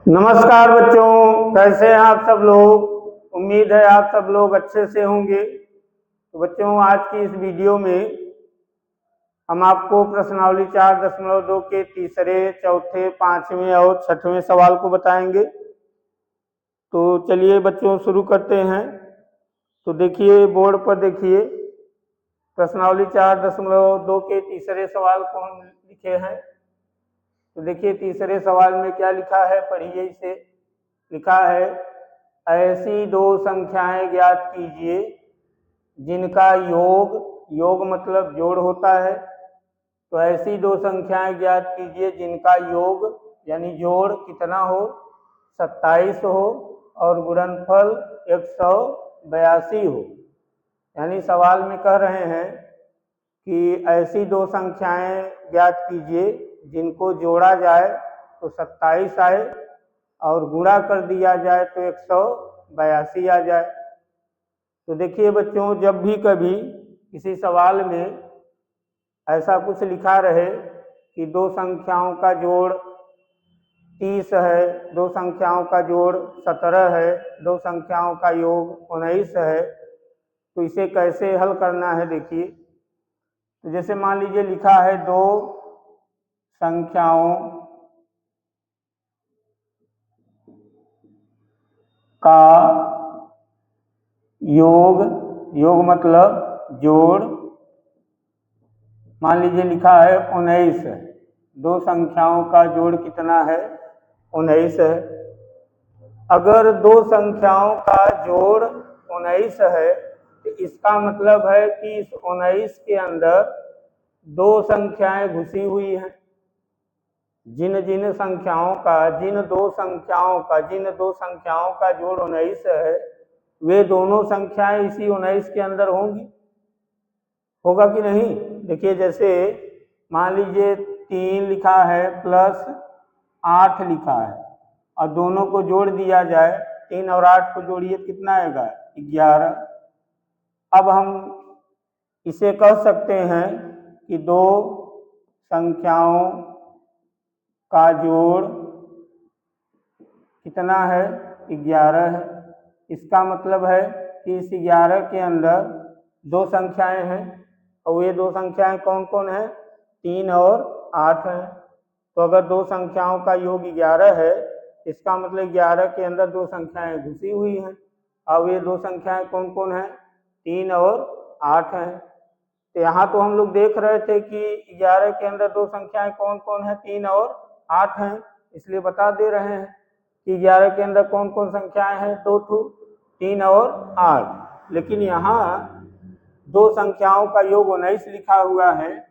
नमस्कार बच्चों, कैसे हैं आप सब लोग। उम्मीद है आप सब लोग अच्छे से होंगे। तो बच्चों, आज की इस वीडियो में हम आपको प्रश्नावली 4.2 के तीसरे, चौथे, पांचवें और छठवें सवाल को बताएंगे। तो चलिए बच्चों शुरू करते हैं। तो देखिए बोर्ड पर देखिए, प्रश्नावली 4.2 के तीसरे सवाल को हम लिखे हैं। तो देखिए तीसरे सवाल में क्या लिखा है, पढ़िए इसे। लिखा है, ऐसी दो संख्याएं ज्ञात कीजिए जिनका योग मतलब जोड़ होता है। तो ऐसी दो संख्याएं ज्ञात कीजिए जिनका योग यानी जोड़ कितना हो, 27 हो और गुणनफल 182 हो। यानी सवाल में कह रहे हैं कि ऐसी दो संख्याएं ज्ञात कीजिए जिनको जोड़ा जाए तो 27 आए और गुणा कर दिया जाए तो 182 आ जाए। तो देखिए बच्चों, जब भी कभी किसी सवाल में ऐसा कुछ लिखा रहे कि दो संख्याओं का जोड़ 30 है, दो संख्याओं का जोड़ 17 है, दो संख्याओं का योग 19 है, तो इसे कैसे हल करना है देखिए। तो जैसे मान लीजिए लिखा है दो संख्याओं का योग मतलब जोड़, मान लीजिए लिखा है 19 है। दो संख्याओं का जोड़ कितना है, 19 है। अगर दो संख्याओं का जोड़ 19 है तो इसका मतलब है कि इस 19 के अंदर दो संख्याएं घुसी हुई हैं। जिन दो संख्याओं का जोड़ 19 है, वे दोनों संख्याएं इसी 19 के अंदर होंगी। होगा कि नहीं? देखिए जैसे मान लीजिए 3 लिखा है प्लस 8 लिखा है और दोनों को जोड़ दिया जाए, 3 और 8 को जोड़िए कितना आएगा, 11। अब हम इसे कह सकते हैं कि दो संख्याओं का जोड़ कितना है, 11 है। इसका मतलब है कि इस 11 के अंदर दो संख्याएं हैं और ये दो संख्याएं कौन कौन है, 3 और 8 हैं। तो अगर दो संख्याओं का योग 11 है, इसका मतलब 11 के अंदर दो संख्याएं घुसी हुई हैं। अब ये दो संख्याएं कौन कौन है, 3 और 8 हैं। तो यहाँ तो हम लोग देख रहे थे कि 11 के अंदर दो संख्याएं कौन कौन है, 3 और 8 हैं। इसलिए बता दे रहे हैं कि 11 के अंदर कौन कौन संख्याएं हैं, 2, 3 और 8। लेकिन यहाँ दो संख्याओं का योग 19 लिखा हुआ है,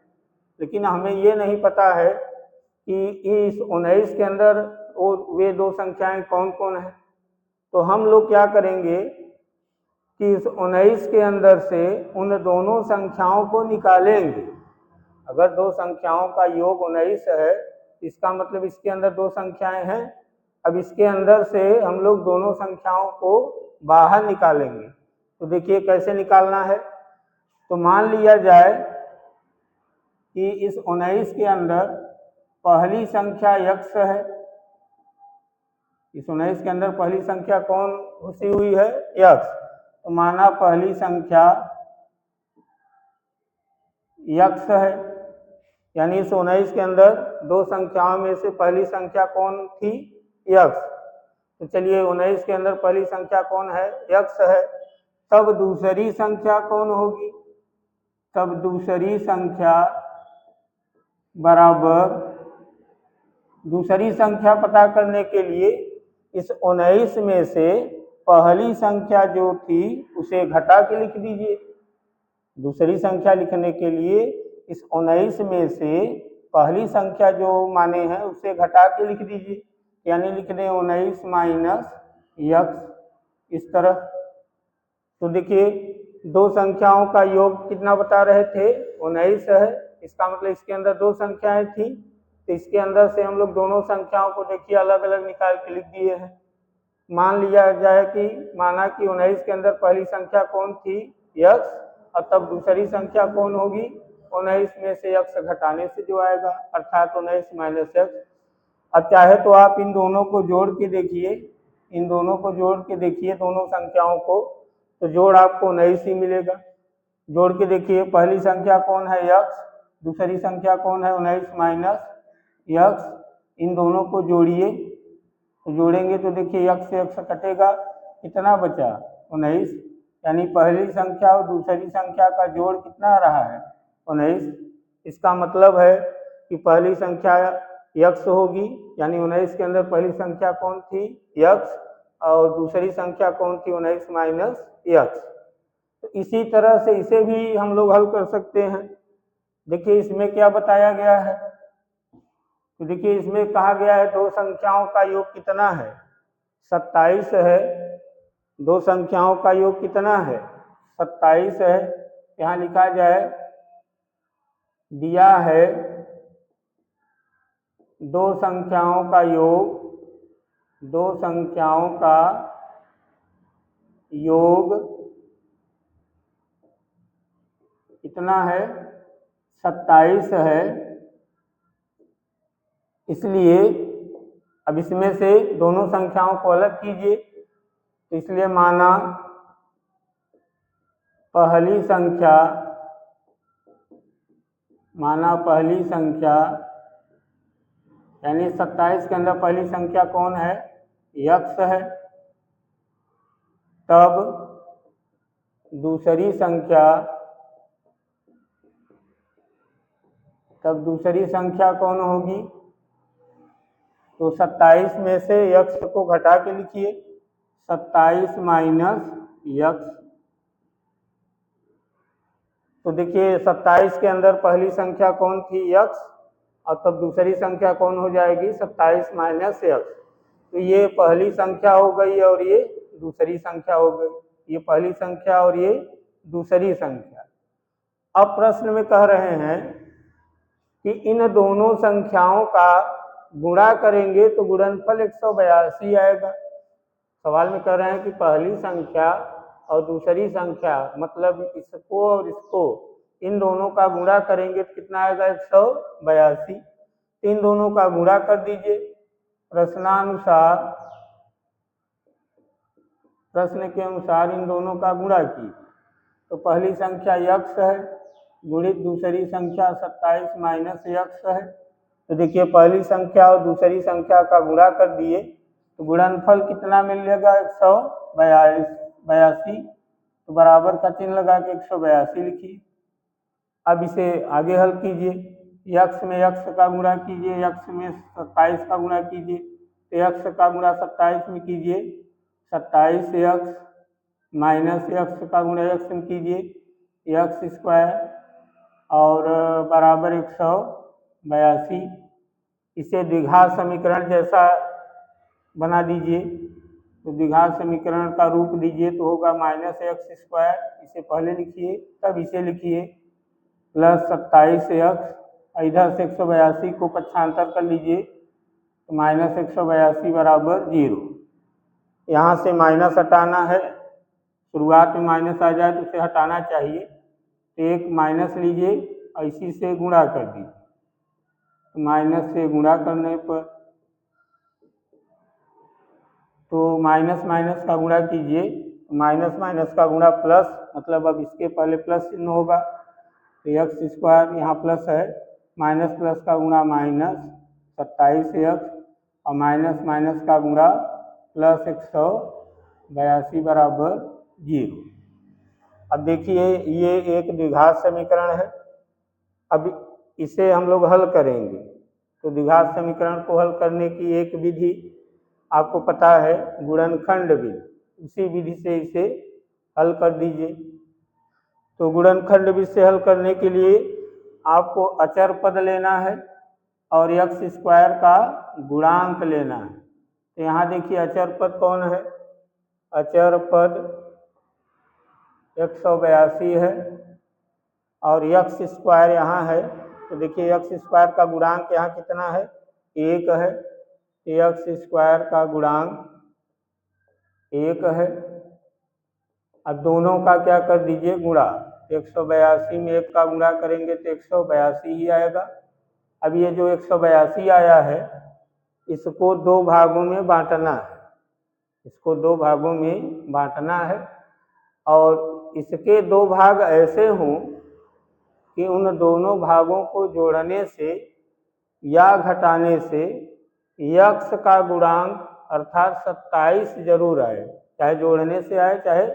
लेकिन हमें ये नहीं पता है कि इस 19 के अंदर वे दो संख्याएं कौन कौन है। तो हम लोग क्या करेंगे कि इस 19 के अंदर से उन दोनों संख्याओं को निकालेंगे। अगर दो संख्याओं का योग 19 है, इसका मतलब इसके अंदर दो संख्याएं हैं। अब इसके अंदर से हम लोग दोनों संख्याओं को बाहर निकालेंगे। तो देखिए कैसे निकालना है। तो मान लिया जाए कि इस 19 के अंदर पहली संख्या x है। इस 19 के अंदर पहली संख्या कौन घुसी हुई है, x। तो माना पहली संख्या x है, यानी इस 19 के अंदर दो संख्याओं में से पहली संख्या कौन थी, x। तो चलिए 19 के अंदर पहली संख्या कौन है, x है। तब दूसरी संख्या कौन होगी, तब दूसरी संख्या बराबर, दूसरी संख्या पता करने के लिए इस 19 में से पहली संख्या जो थी उसे घटा के लिख दीजिए। दूसरी संख्या लिखने के लिए इस 19 में से पहली संख्या जो माने हैं उसे घटा के लिख दीजिए, यानी लिख दें 19 माइनस x इस तरह। तो देखिए दो संख्याओं का योग कितना बता रहे थे, 19 है। इसका मतलब इसके अंदर दो संख्याएं थी, तो इसके अंदर से हम लोग दोनों संख्याओं को देखिए अलग अलग निकाल के लिख दिए हैं। मान लिया जाए कि माना कि 19 के अंदर पहली संख्या कौन थी, x, और तब दूसरी संख्या कौन होगी, 19 में से x घटाने से जो आएगा, अर्थात 19 माइनस x। अब चाहे तो आप इन दोनों को जोड़ के देखिए, इन दोनों को जोड़ के देखिए, दोनों संख्याओं को, तो जोड़ आपको 19 ही मिलेगा। जोड़ के देखिए, पहली संख्या कौन है x, दूसरी संख्या कौन है 19 माइनस x, इन दोनों को जोड़िए, तो जोड़ेंगे तो देखिए x से x कटेगा, कितना बचा 19, यानी पहली संख्या और दूसरी संख्या का जोड़ कितना रहा है 19। इसका मतलब है कि पहली संख्या x होगी, यानी 19 के अंदर पहली संख्या कौन थी x, और दूसरी संख्या कौन थी 19 माइनस x। तो इसी तरह से इसे भी हम लोग हल कर सकते हैं। देखिए इसमें क्या बताया गया है, तो देखिए इसमें कहा गया है दो संख्याओं का योग कितना है 27 है, दो संख्याओं का योग कितना है 27 है। यहाँ लिखा जाए, दिया है दो संख्याओं का योग, दो संख्याओं का योग कितना है 27 है। इसलिए अब इसमें से दोनों संख्याओं को अलग कीजिए, तो इसलिए माना पहली संख्या, यानी 27 के अंदर पहली संख्या कौन है x है, तब दूसरी संख्या कौन होगी, तो 27 में से x को घटा के लिखिए, 27 माइनस x। तो देखिए 27 के अंदर पहली संख्या कौन थी x, और तब दूसरी संख्या कौन हो जाएगी 27 माइनस x। तो ये पहली संख्या हो गई और ये दूसरी संख्या हो गई, ये पहली संख्या और ये दूसरी संख्या। अब प्रश्न में कह रहे हैं कि इन दोनों संख्याओं का गुणा करेंगे तो गुणनफल 182 आएगा। सवाल में कह रहे हैं कि पहली संख्या और दूसरी संख्या, मतलब इसको और इसको, इन दोनों का गुणा करेंगे तो कितना आएगा 182। इन दोनों का गुणा कर दीजिए प्रश्नानुसार, प्रश्न के अनुसार इन दोनों का गुणा कीजिए। तो पहली संख्या x है गुणित दूसरी संख्या 27 माइनस x है। तो देखिए पहली संख्या और दूसरी संख्या का गुणा कर दिए तो गुणनफल कितना मिलेगा 182। तो बराबर का चिन्ह लगा के 182 लिखिए। अब इसे आगे हल कीजिए, x में x का गुणा कीजिए, x में 27 का गुणा कीजिए, तो x का गुणा 27 में कीजिए, 27x माइनस x का गुणा x में कीजिए, x स्क्वायर और बराबर 182। इसे द्विघात समीकरण जैसा बना दीजिए, तो द्विघात समीकरण का रूप दीजिए तो होगा माइनस x स्क्वायर, इसे पहले लिखिए तब इसे लिखिए, प्लस 27x, इधर से 182 को पक्षांतर कर लीजिए तो माइनस 182 बराबर 0। यहाँ से माइनस हटाना है, शुरुआत में माइनस आ जाए तो उसे हटाना चाहिए, तो एक माइनस लीजिए और इसी से गुणा कर दीजिए। तो माइनस से गुणा करने पर, तो माइनस माइनस का गुणा कीजिए, माइनस माइनस का गुणा प्लस, मतलब अब इसके पहले प्लस चिन्ह होगा, तो x स्क्वायर यहाँ प्लस है, माइनस प्लस का गुणा माइनस 27x और माइनस माइनस का गुणा प्लस 182 बराबर 0। अब देखिए ये एक द्विघात समीकरण है। अब इसे हम लोग हल करेंगे, तो द्विघात समीकरण को हल करने की एक विधि आपको पता है, गुणनखंड विधि, उसी विधि से इसे हल कर दीजिए। तो गुणनखंड विधि से हल करने के लिए आपको अचर पद लेना है और x स्क्वायर का गुणांक लेना है। तो यहाँ देखिए अचर पद कौन है, अचर पद 182 है और x स्क्वायर यहाँ है। तो देखिए x स्क्वायर का गुणांक यहाँ कितना है 1 है, x स्क्वायर का गुणांक 1 है। अब दोनों का क्या कर दीजिए गुणा, 182 में 1 का गुणा करेंगे तो 182 ही आएगा। अब ये जो 182 आया है इसको दो भागों में बांटना है, इसको दो भागों में बांटना है और इसके दो भाग ऐसे हों कि उन दोनों भागों को जोड़ने से या घटाने से यक्स का गुणांक अर्थात 27 जरूर आए, चाहे जोड़ने से आए चाहे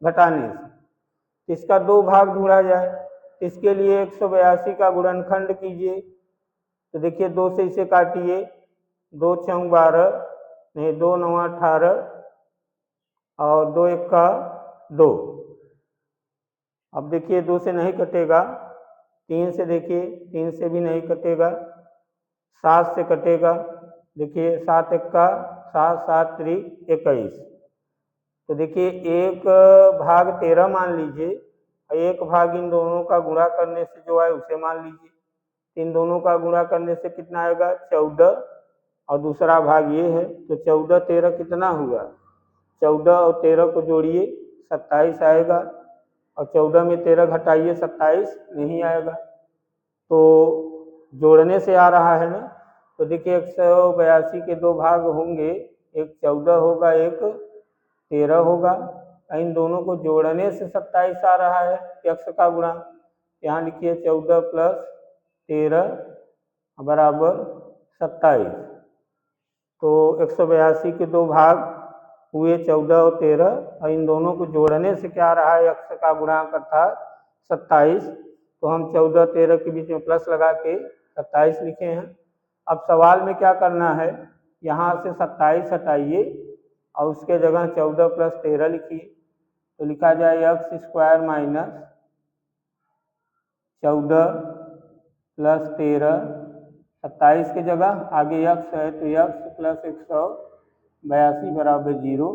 घटाने से। इसका दो भाग ढूंढा जाए, इसके लिए 182 का गुणनखंड कीजिए। तो देखिए 2 से इसे काटिए, 2 चौक 12, नहीं 2 9 18 और 2 1 का 2। अब देखिए 2 से नहीं कटेगा, 3 से देखिए 3 से भी नहीं कटेगा, 7 से कटेगा, देखिए 7 1 का 7, 7 3 21। तो देखिए 1 भाग 13 मान लीजिए, 1 भाग इन दोनों का गुणा करने से जो है उसे मान लीजिए। इन दोनों का गुणा करने से कितना आएगा 14 और दूसरा भाग ये है, तो 14 13 कितना हुआ, 14 और 13 को जोड़िए 27 आएगा और 14 में 13 घटाइए 27 नहीं आएगा। तो जोड़ने से आ रहा है ना, तो देखिए 182 के दो भाग होंगे, एक 14 होगा एक 13 होगा, इन दोनों को जोड़ने से 27 आ रहा है यक्स का गुणांक। यहाँ लिखिए 14 प्लस 13 बराबर 27। तो 182 के दो भाग हुए 14 और 13 और इन दोनों को जोड़ने से क्या आ रहा है यक्स का गुणांक अर्थात 27। तो हम 14 13 के बीच में प्लस लगा के 27 लिखे हैं। अब सवाल में क्या करना है, यहाँ से 27 हटाइए और उसके जगह 14 प्लस 13 लिखिए। तो लिखा जाए एक्स स्क्वायर माइनस 14 प्लस 13, 27 की जगह आगे यक्स है तो यक्स प्लस 182 बराबर 0।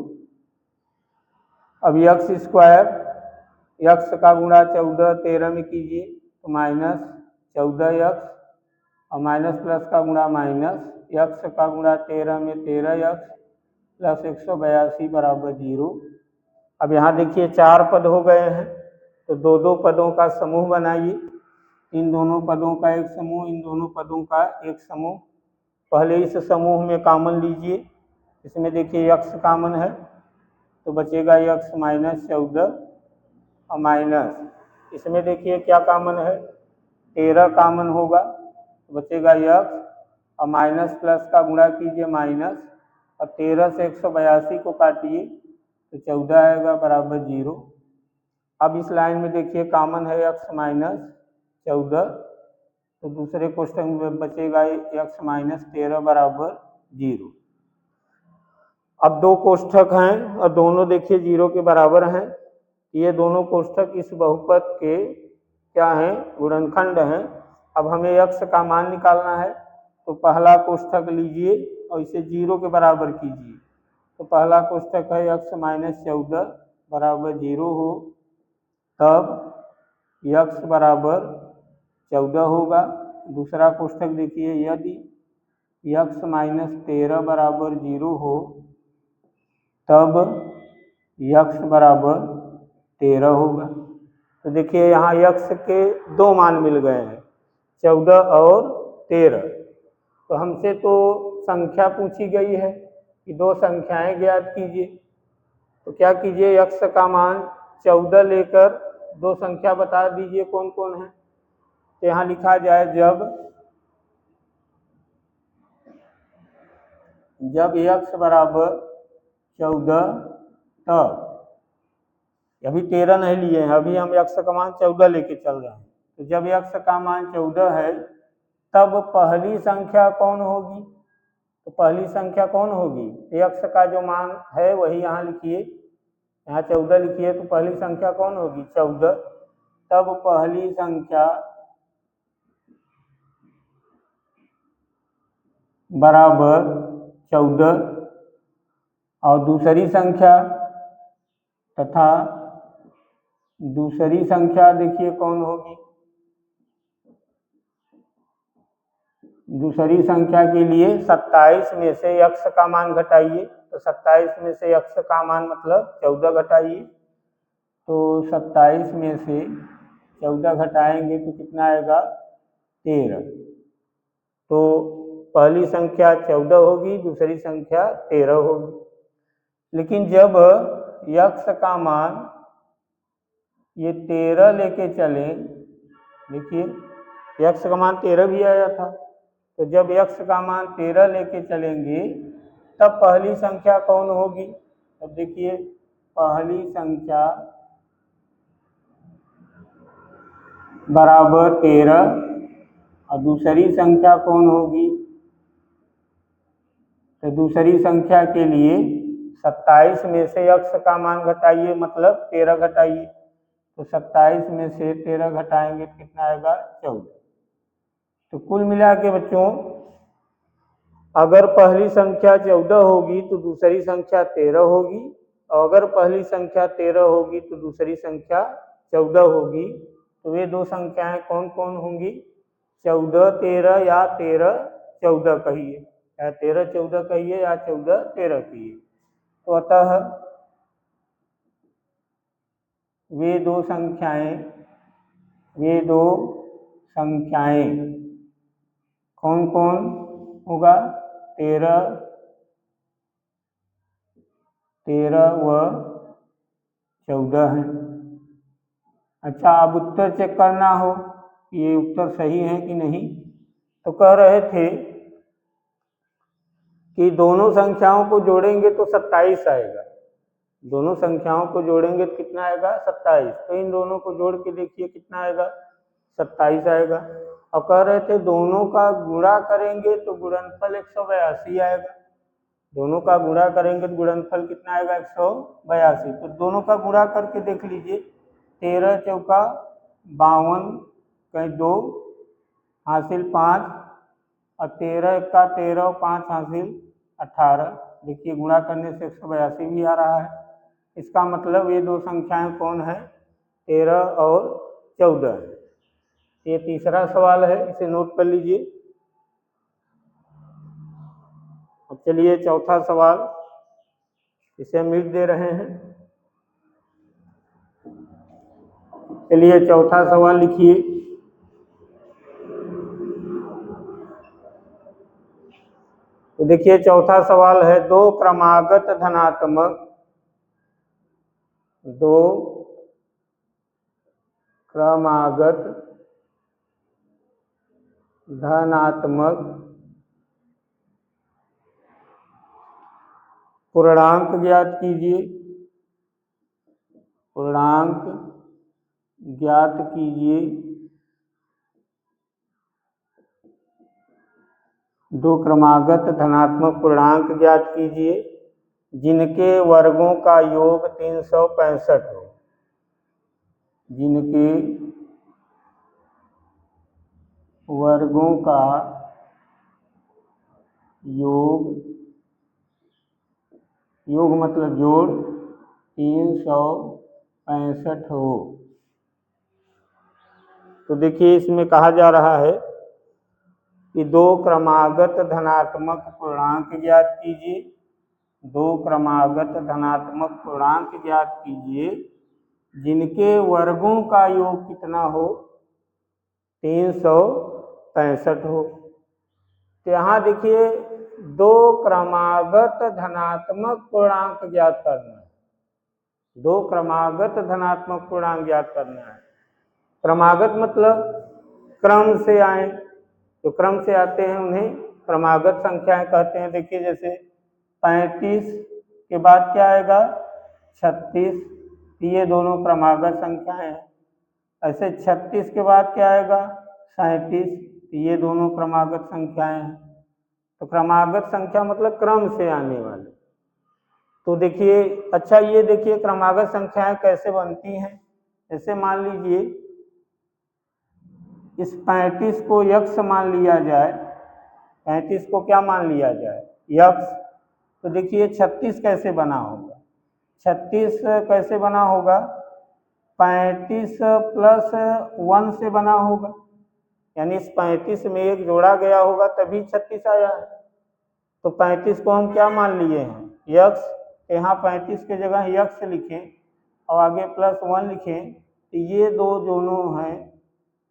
अब यक्स स्क्वायर, यक्स का गुणा 14 13 में कीजिए तो माइनस 14 यक्स और माइनस प्लस का गुणा माइनस यक्स का गुणा 13 में 13 यक्स प्लस 182 बराबर 0। अब यहाँ देखिए 4 पद हो गए हैं, तो दो दो पदों का समूह बनाइए। इन दोनों पदों का एक समूह, इन दोनों पदों का एक समूह। पहले इस समूह में कॉमन लीजिए, इसमें देखिए यक्स कॉमन है तो बचेगा यक्स माइनस 14 और माइनस इसमें देखिए क्या कॉमन है 13 कॉमन होगा तो बचेगा यक्स और माइनस प्लस का गुणा कीजिए माइनस और 13 से 182 को काटिए तो 14 आएगा बराबर 0। अब इस लाइन में देखिए कॉमन है यक्स माइनस 14, तो दूसरे क्वेश्चन में बचेगा यक्स माइनस 13 बराबर 0। अब दो कोष्ठक हैं और दोनों देखिए 0 के बराबर हैं। ये दोनों कोष्ठक इस बहुपद के क्या हैं, गुणनखंड हैं। अब हमें यक्स का मान निकालना है, तो पहला कोष्ठक लीजिए और इसे 0 के बराबर कीजिए। तो पहला कोष्ठक है यक्स माइनस 14 बराबर 0 हो, तब यक्स बराबर 14 होगा। दूसरा कोष्ठक देखिए, यदि यक्स माइनस 13 बराबर 0 हो तब यक्स बराबर 13 होगा। तो देखिए यहाँ यक्स के दो मान मिल गए हैं 14 और 13। तो हमसे तो संख्या पूछी गई है कि दो संख्याएं ज्ञात कीजिए। तो क्या कीजिए, यक्स का मान 14 लेकर दो संख्या बता दीजिए कौन कौन है। तो यहाँ लिखा जाए जब यक्स बराबर 14 तब, अभी 13 नहीं लिए हैं, अभी हम यक्स का मान 14 लेके चल रहे हैं। तो जब यक्स का मान 14 है तब पहली संख्या कौन होगी, तो पहली संख्या कौन होगी, यक्स का जो मान है वही यहाँ लिखिए, यहाँ 14 लिखिए। तो पहली संख्या कौन होगी 14, तब पहली संख्या बराबर 14 और दूसरी संख्या तथा दूसरी संख्या देखिए कौन होगी, दूसरी संख्या के लिए 27 में से यक्स का मान घटाइए। तो 27 में से यक्स का मान मतलब 14 घटाइए। तो 27 में से 14 घटाएंगे तो कितना आएगा 13। तो पहली संख्या 14 होगी, दूसरी संख्या 13 होगी। लेकिन जब यक्स का मान ये 13 लेके चले, देखिए यक्स का मान 13 भी आया था, तो जब यक्स का मान 13 लेके चलेंगे तब पहली संख्या कौन होगी? अब देखिए पहली संख्या बराबर 13 और दूसरी संख्या कौन होगी? तो दूसरी संख्या के लिए 27 में से यक्स का मान घटाइए, मतलब 13 घटाइए, तो 27 में से 13 घटाएंगे तो कितना आएगा? 14। तो कुल मिला के बच्चों अगर पहली संख्या 14 होगी तो दूसरी संख्या 13 होगी, और अगर पहली संख्या 13 होगी तो दूसरी संख्या 14 होगी। तो वे दो संख्याएं कौन कौन होंगी? 14 13 या 13 14 कहिए, या 13 14 कहिए या 14 13 कहिए। तो अतः वे दो संख्याएं कौन कौन होगा? 13 व 14 है। अच्छा, अब उत्तर चेक करना हो कि ये उत्तर सही है कि नहीं, तो कह रहे थे कि दोनों संख्याओं को जोड़ेंगे तो 27 आएगा। दोनों संख्याओं को जोड़ेंगे तो कितना आएगा? 27। तो इन दोनों को जोड़ के देखिए कितना आएगा? 27 आएगा। और कह रहे थे दोनों का गुणा करेंगे तो गुणनफल 182 आएगा। दोनों का गुणा करेंगे तो गुणनफल कितना आएगा? 182। तो दोनों का गुणा करके देख लीजिए, 13 चौका 52, कहीं 2 हासिल 5, और 13 इक्का 13 और 5 हासिल 18। देखिए गुणा करने से 182 भी आ रहा है। इसका मतलब ये दो संख्याएं कौन है? 13 और 14 है। ये तीसरा सवाल है, इसे नोट कर लीजिए। अब चलिए चौथा सवाल, इसे हम मिट दे रहे हैं। चलिए चौथा सवाल लिखिए। तो देखिए चौथा सवाल है, दो क्रमागत धनात्मक पूर्णांक ज्ञात कीजिए। पूर्णांक ज्ञात कीजिए। दो क्रमागत धनात्मक पूर्णांक ज्ञात कीजिए जिनके वर्गों का योग 365 हो। जिनके वर्गों का योग मतलब जोड़ 365 हो। तो देखिए इसमें कहा जा रहा है कि दो क्रमागत धनात्मक पूर्णांक ज्ञात कीजिए। दो क्रमागत धनात्मक पूर्णांक ज्ञात कीजिए जिनके वर्गों का योग कितना हो? 365 हो। तो यहाँ देखिए दो क्रमागत धनात्मक पूर्णांक ज्ञात करना है। दो क्रमागत धनात्मक पूर्णांक ज्ञात करना है। क्रमागत मतलब क्रम से आए, जो क्रम से आते हैं उन्हें क्रमागत संख्याएं कहते हैं। देखिए जैसे 35 के बाद क्या आएगा? 36, ये दोनों क्रमागत संख्याएं हैं। ऐसे 36 के बाद क्या आएगा? 37, ये दोनों क्रमागत संख्याएं हैं। तो क्रमागत संख्या मतलब क्रम से आने वाले। तो देखिए, अच्छा ये देखिए क्रमागत संख्याएं कैसे बनती हैं। जैसे मान लीजिए इस 35 को यक्स मान लिया जाए। 35 को क्या मान लिया जाए? यक्स। तो देखिए 36 कैसे बना होगा? 36 कैसे बना होगा? 35 प्लस 1 से बना होगा, यानी इस 35 में एक जोड़ा गया होगा तभी 36 आया है। तो 35 को हम क्या मान लिए हैं? यक्स। यहाँ 35 के जगह यक्स लिखें और आगे प्लस 1 लिखें, तो ये दो दोनों हैं,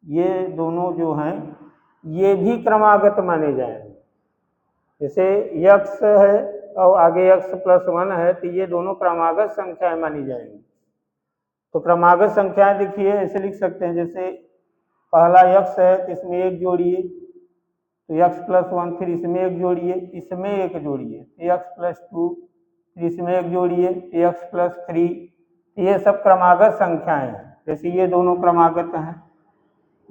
ये दोनों जो हैं ये भी क्रमागत माने जाएंगे। जैसे यक्स है और आगे यक्स प्लस 1 है तो ये दोनों क्रमागत संख्याएं मानी जाएंगी। तो क्रमागत संख्याएं देखिए ऐसे लिख सकते हैं, जैसे पहला यक्स है तो इसमें एक जोड़िए तो यक्स प्लस 1, फिर इसमें एक जोड़िए, इसमें एक जोड़िए यक्स प्लस 2, फिर इसमें एक जोड़िए यक्स प्लस 3। ये सब क्रमागत संख्याएं हैं। जैसे ये दोनों क्रमागत हैं,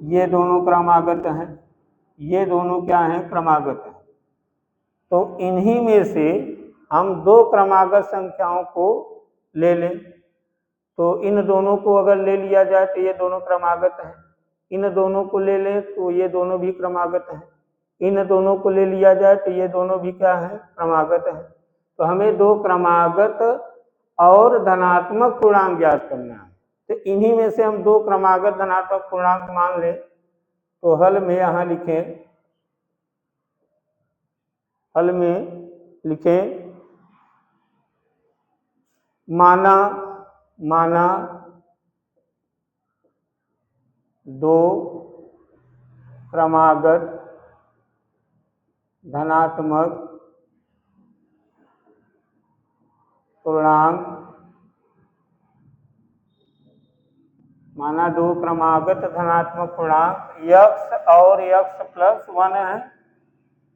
ये दोनों क्रमागत हैं, ये दोनों क्या हैं, क्रमागत हैं। तो इन्हीं में से हम दो क्रमागत संख्याओं को ले लें। तो इन दोनों को अगर ले लिया जाए तो ये दोनों क्रमागत हैं, इन दोनों को ले लें तो ये दोनों भी क्रमागत हैं, इन दोनों को ले लिया जाए तो ये दोनों भी क्या हैं, क्रमागत हैं। तो हमें दो क्रमागत और धनात्मक पूर्णांक ज्ञात करना है। तो इन्हीं में से हम दो क्रमागत धनात्मक पूर्णांक मान लें। तो हल में यहाँ लिखें, हल में लिखें माना दो क्रमागत धनात्मक पूर्णांक, माना दो क्रमागत धनात्मक पूर्णांक यक्स और यक्स प्लस 1 है,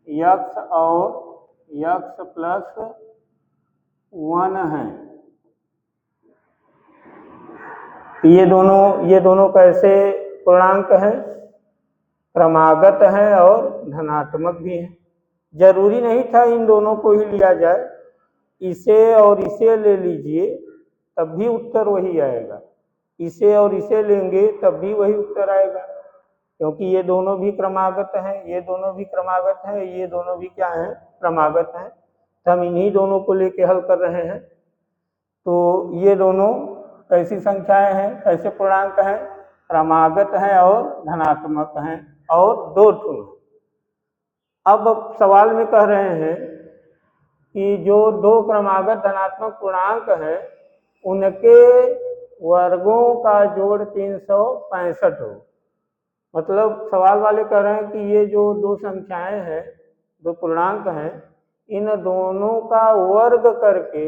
यक्स और यक्स प्लस 1 है। ये दोनों कैसे पूर्णांक हैं, क्रमागत हैं और धनात्मक भी हैं। जरूरी नहीं था इन दोनों को ही लिया जाए, इसे और इसे ले लीजिए तब भी उत्तर वही आएगा, इसे और इसे लेंगे तब भी वही उत्तर आएगा, क्योंकि ये दोनों भी क्रमागत हैं, ये दोनों भी क्रमागत हैं, ये दोनों भी क्या हैं, क्रमागत हैं। तो हम इन्हीं दोनों को लेके हल कर रहे हैं। तो ये दोनों कैसी संख्याएं हैं, कैसे पूर्णांक हैं, क्रमागत हैं और धनात्मक हैं और दो ठो। अब सवाल में कह रहे हैं कि जो दो क्रमागत धनात्मक पूर्णांक हैं उनके वर्गों का जोड़ 365 हो। मतलब सवाल वाले कह रहे हैं कि ये जो दो संख्याएं हैं, दो पूर्णांक हैं, इन दोनों का वर्ग करके,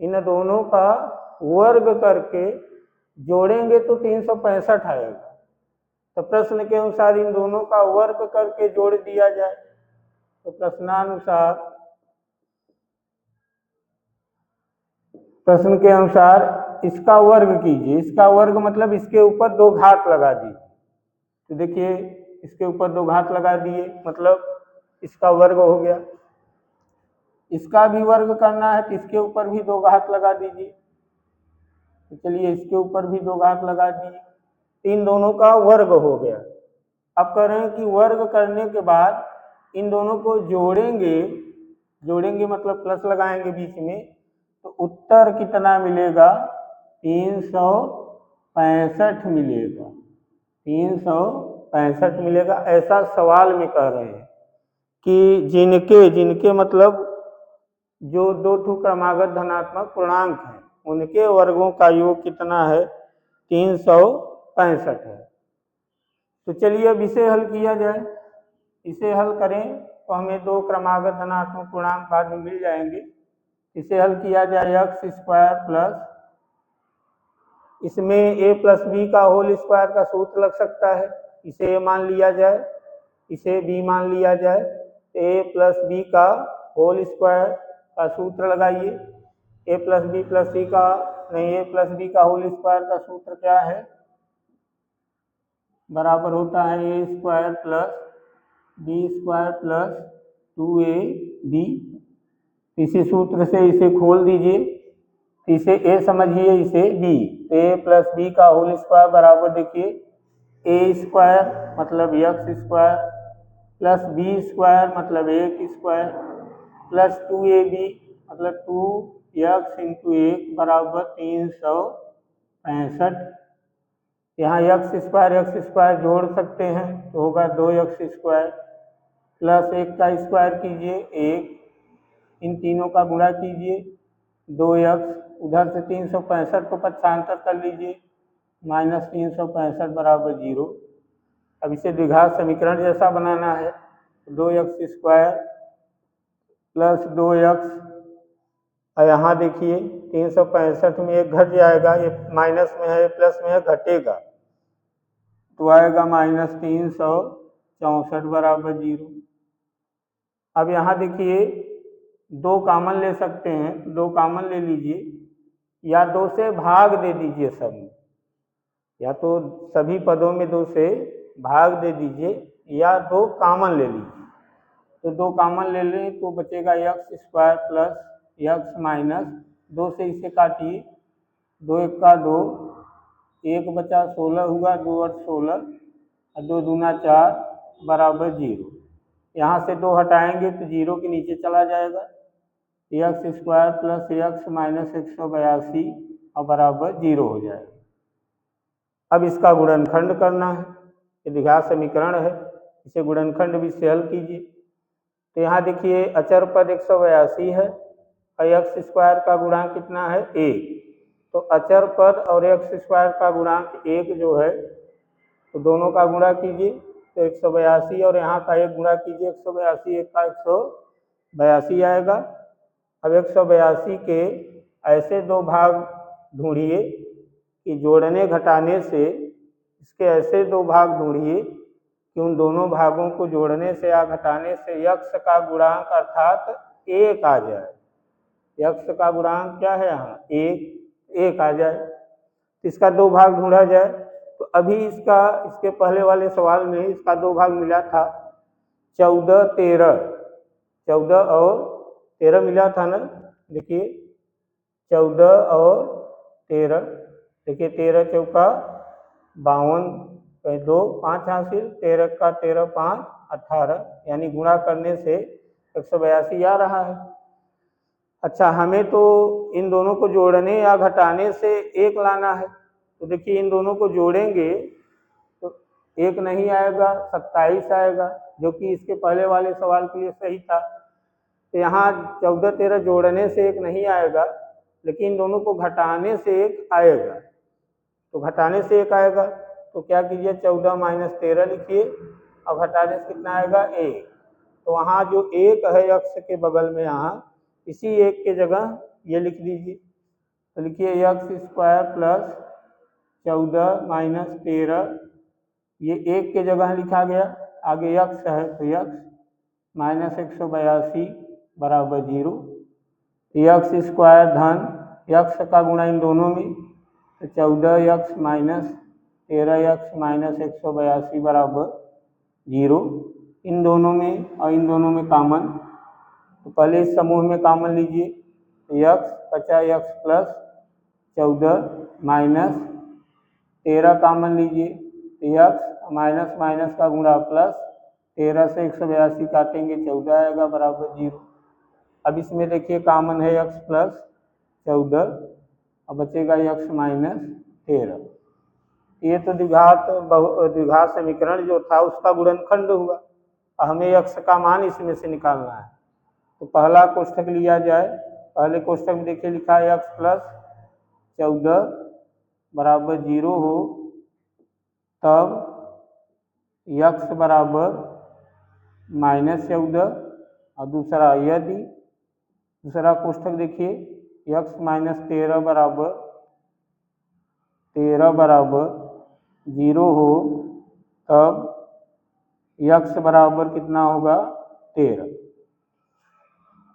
इन दोनों का वर्ग करके जोड़ेंगे तो 365 आएगा। तो प्रश्न के अनुसार इन दोनों का वर्ग करके जोड़ दिया जाए। तो प्रश्न के अनुसार इसका वर्ग कीजिए। इसका वर्ग मतलब इसके ऊपर दो घात लगा दीजिए। तो देखिए इसके ऊपर दो घात लगा दिए, मतलब इसका वर्ग हो गया। इसका भी वर्ग करना है तो इसके ऊपर भी दो घात लगा दीजिए। तो चलिए इसके ऊपर भी दो घात लगा दिए, इन दोनों का वर्ग हो गया। अब कह रहे हैं कि वर्ग करने के बाद इन दोनों को जोड़ेंगे मतलब प्लस लगाएंगे बीच में, तो उत्तर कितना मिलेगा, 365 मिलेगा, 365 मिलेगा। ऐसा सवाल में कह रहे हैं कि जिनके मतलब जो दो ठो क्रमागत धनात्मक पूर्णांक हैं उनके वर्गों का योग कितना है, 365 है। तो चलिए अब इसे हल किया जाए। इसे हल करें तो हमें दो क्रमागत धनात्मक पूर्णांक बाद में मिल जाएंगे। इसे हल किया जाए एक्स स्क्वायर प्लस, इसमें ए प्लस बी का होल स्क्वायर का सूत्र लग सकता है। इसे ए मान लिया जाए, इसे बी मान लिया जाए। ए प्लस बी का होल स्क्वायर का सूत्र लगाइए। A plus B plus C का नहीं, ए प्लस बी का होल स्क्वायर का सूत्र क्या है, बराबर होता है A square plus B square plus 2ab। इसी सूत्र से इसे खोल दीजिए, इसे ए समझिए, इसे बी। ए प्लस बी का होल स्क्वायर बराबर देखिए ए स्क्वायर मतलब X square plus B square मतलब एक स्क्वायर प्लस 2ab मतलब 2x इंटू 1 बराबर 365। यहाँ एक्स स्क्वायर जोड़ सकते हैं तो होगा 2x स्क्वायर प्लस 1 का स्क्वायर कीजिए 1, इन तीनों का गुणा कीजिए 2x, उधर से 365 को पक्षांतर कर लीजिए, माइनस 365 बराबर 0। अब इसे द्विघात समीकरण जैसा बनाना है। 2x स्क्वायर प्लस 2x, और यहाँ देखिए 365 में एक घट जाएगा, ये माइनस में है, प्लस में है, घटेगा तो आएगा -364 बराबर 0। अब यहाँ देखिए 2 कामन ले सकते हैं, 2 कामन ले लीजिए, या 2 से भाग दे दीजिए सब में, या तो सभी पदों में 2 से भाग दे दीजिए या 2 कामन ले लीजिए। तो 2 कामन ले लें तो बचेगा x² प्लस x माइनस 2 से इसे काटिए, 2 1 का 2, 1 बचा 16 हुआ, 2 8 16 और 2 दूना 4 बराबर 0। यहाँ से 2 हटाएंगे तो 0 के नीचे चला जाएगा, x² प्लस x माइनस 182 और बराबर 0 हो जाएगा। अब इसका गुणनखंड करना है, ये द्विघात समीकरण है, इसे गुणनखंड भी से हल कीजिए। तो यहाँ देखिए अचर पद 182 है और x² का गुणांक कितना है 1, तो अचर पद और x² का गुणांक 1 जो है तो दोनों का गुणा कीजिए तो 182 और यहाँ का 1 गुणा कीजिए, 182 1 का 182 आएगा। अब 182 के ऐसे 2 भाग ढूंढिए कि जोड़ने घटाने से, इसके ऐसे 2 भाग ढूंढिए कि उन दोनों भागों को जोड़ने से या घटाने से यक्ष का गुणांक अर्थात 1 आ जाए। यक्ष का गुणांक क्या है यहाँ 1 आ जाए, तो इसका 2 भाग ढूंढा जाए। तो अभी इसके पहले वाले सवाल में इसका 2 भाग मिला था 14 13, 14 और 13 मिला था ना, देखिए 14 और 13, देखिए 13 चौका 52, 2 5 हासिल, 13 का 13 5 18, यानी गुणा करने से 182 आ रहा है। अच्छा, हमें तो इन दोनों को जोड़ने या घटाने से 1 लाना है, तो देखिए इन दोनों को जोड़ेंगे तो 1 नहीं आएगा, 27 आएगा, जो कि इसके पहले वाले सवाल के लिए सही था। तो यहाँ 14 13 जोड़ने से 1 नहीं आएगा, लेकिन इन दोनों को घटाने से 1 आएगा। तो घटाने से 1 आएगा तो क्या कीजिए 14 माइनस 13 लिखिए और घटाने से कितना आएगा 1। तो वहाँ जो 1 है अक्ष के बगल में, यहाँ इसी 1 के जगह ये लिख दीजिए, तो लिखिए x² प्लस 14 माइनस 13, ये 1 के जगह लिखा गया, आगे x है तो x माइनस 182 बराबर 0। x² धन x का गुणा इन दोनों में, तो 14x माइनस 13x माइनस 182 बराबर 0। इन दोनों में और इन दोनों में कामन, तो पहले इस समूह में कामन लीजिए, तो x बचा x प्लस 14 माइनस 13 कामन लीजिए, तो x माइनस माइनस का गुणा प्लस 13 से 182 काटेंगे 14 आएगा बराबर 0। अब इसमें देखिए कामन है x प्लस 14 और बचेगा x माइनस 13। ये तो द्विघात समीकरण जो था उसका गुणनखंड हुआ, हमें x का मान इसमें से निकालना है। तो पहला कोष्ठक लिया जाए, पहले कोष्ठक में देखिए लिखा है x प्लस 14 बराबर 0 हो तब x बराबर माइनस 14, और दूसरा यदि दूसरा कोष्ठक देखिए x माइनस 13 बराबर 0 हो तब x बराबर कितना होगा 13।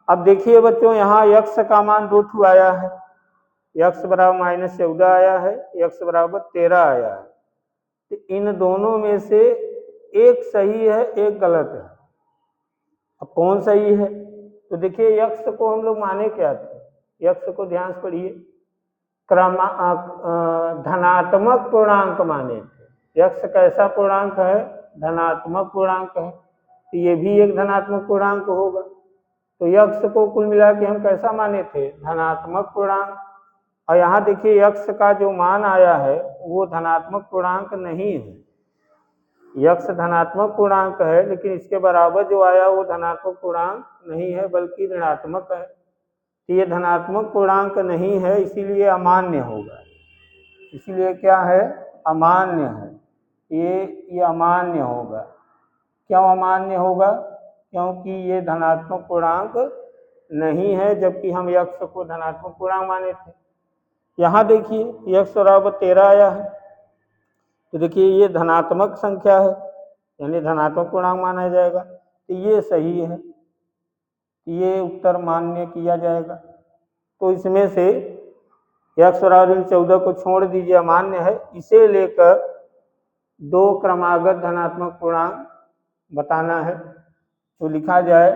अब देखिए बच्चों यहाँ x का मान 2 आया है, x बराबर माइनस 14 आया है, x बराबर 13 आया है, तो इन दोनों में से एक सही है एक गलत है। अब कौन सही है, तो देखिए x को हम लोग माने क्या थे, x को ध्यान से पढ़िए, धनात्मक पूर्णांक माने थे। x कैसा पूर्णांक है, धनात्मक पूर्णांक है, तो ये भी एक धनात्मक पूर्णांक होगा। तो x को कुल मिला के हम कैसा माने थे, धनात्मक पूर्णांक। और यहाँ देखिए x का जो मान आया है वो धनात्मक पूर्णांक नहीं है, x धनात्मक पूर्णांक है, लेकिन इसके बराबर जो आया वो धनात्मक पूर्णांक नहीं है बल्कि ऋणात्मक है। तो ये धनात्मक पूर्णांक नहीं है, इसीलिए अमान्य होगा। इसीलिए क्या है, अमान्य है, ये अमान्य होगा। क्यों अमान्य होगा, क्योंकि ये धनात्मक पूर्णांक नहीं है, जबकि हम यक्ष को धनात्मक पूर्णांक माने थे। यहाँ देखिए यक्ष बराबर 13 आया है, तो देखिए ये धनात्मक संख्या है, यानी धनात्मक पूर्णांक माना जाएगा, तो ये सही है, ये उत्तर मान्य किया जाएगा। तो इसमें से यक्ष बराबर 14 को छोड़ दीजिए, अमान्य है। इसे लेकर 2 क्रमागत धनात्मक पूर्णांक बताना है, तो लिखा जाए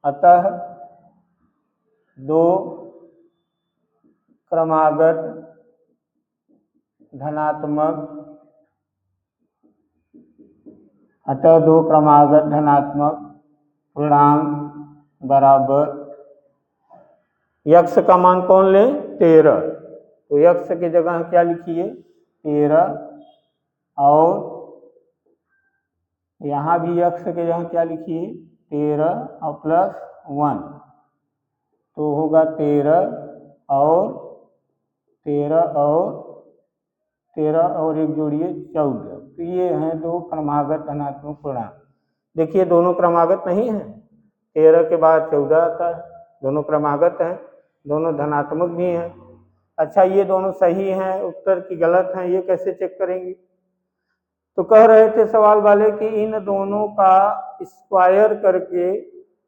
अतः 2 क्रमागत धनात्मक पूर्णांक बराबर यक्ष का मान कौन ले 13, तो यक्ष की जगह क्या लिखिए 13, और यहाँ भी यक्ष की जगह क्या लिखिए 13 और प्लस 1, तो होगा 13 और एक जोड़िए 14। तो ये हैं 2 क्रमागत धनात्मक पूर्णांक। देखिए दोनों क्रमागत नहीं है, 13 के बाद 14 आता है, दोनों क्रमागत हैं, दोनों धनात्मक भी हैं। अच्छा, ये दोनों सही हैं, उत्तर की गलत हैं, ये कैसे चेक करेंगे? तो कह रहे थे सवाल वाले कि इन दोनों का स्क्वायर करके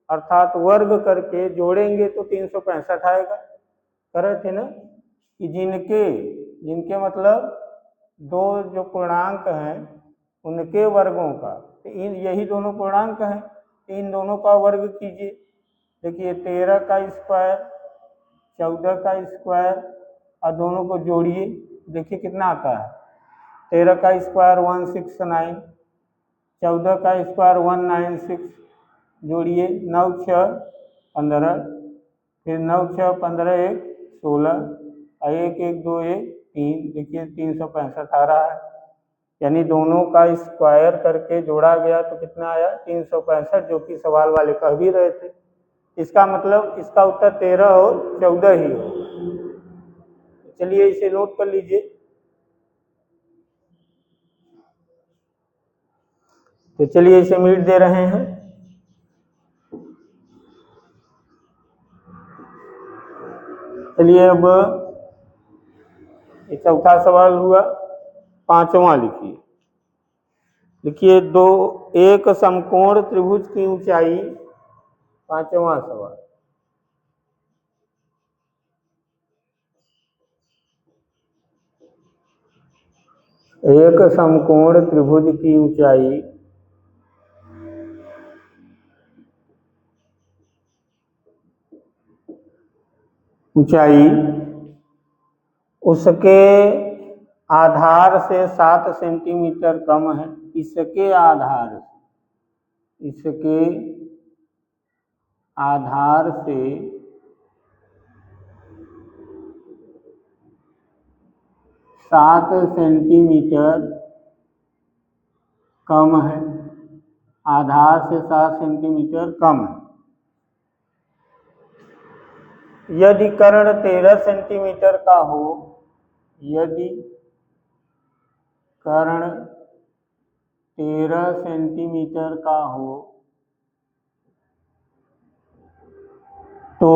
अर्थात वर्ग करके जोड़ेंगे तो 365 आएगा। कह रहे थे ना कि जिनके मतलब 2 जो पूर्णांक हैं उनके वर्गों का, तो यही दोनों पूर्णांक हैं, इन दोनों का वर्ग कीजिए। देखिए 13 का स्क्वायर 14 का स्क्वायर और दोनों को जोड़िए, देखिए कितना आता है। 13 का स्क्वायर 169, 14 का स्क्वायर 196, जोड़िए 9 6 15, फिर 9 6 15 1 16 और 1 1 2 1 3, देखिए 365 आ रहा है। यानी दोनों का स्क्वायर करके जोड़ा गया तो कितना आया 365, जो कि सवाल वाले कह भी रहे थे। इसका मतलब इसका उत्तर 13 और 14 ही हो। चलिए इसे नोट कर लीजिए। तो चलिए इसे मिट दे रहे हैं। चलिए अब ये चौथा सवाल हुआ, 5वां लिखिए। लिखिए एक समकोण त्रिभुज की ऊंचाई, 5वां सवाल। एक समकोण त्रिभुज की ऊंचाई उसके आधार से 7 सेंटीमीटर कम है। इसके आधार से 7 सेंटीमीटर कम है, आधार से 7 सेंटीमीटर कम है। यदि कर्ण 13 सेंटीमीटर का हो, यदि कर्ण 13 सेंटीमीटर का हो तो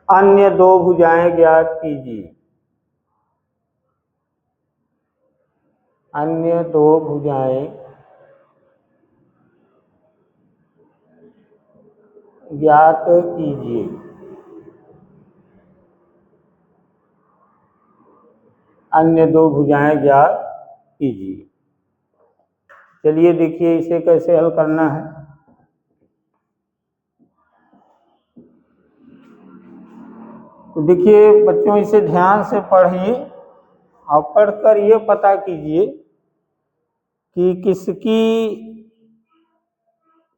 अन्य 2 भुजाएं ज्ञात कीजिए। अन्य 2 भुजाएं ज्ञात कीजिए। अन्य 2 भुजाएं ज्ञात कीजिए। चलिए देखिए इसे कैसे हल करना है। तो देखिए बच्चों इसे ध्यान से पढ़िए और पढ़कर ये पता कीजिए कि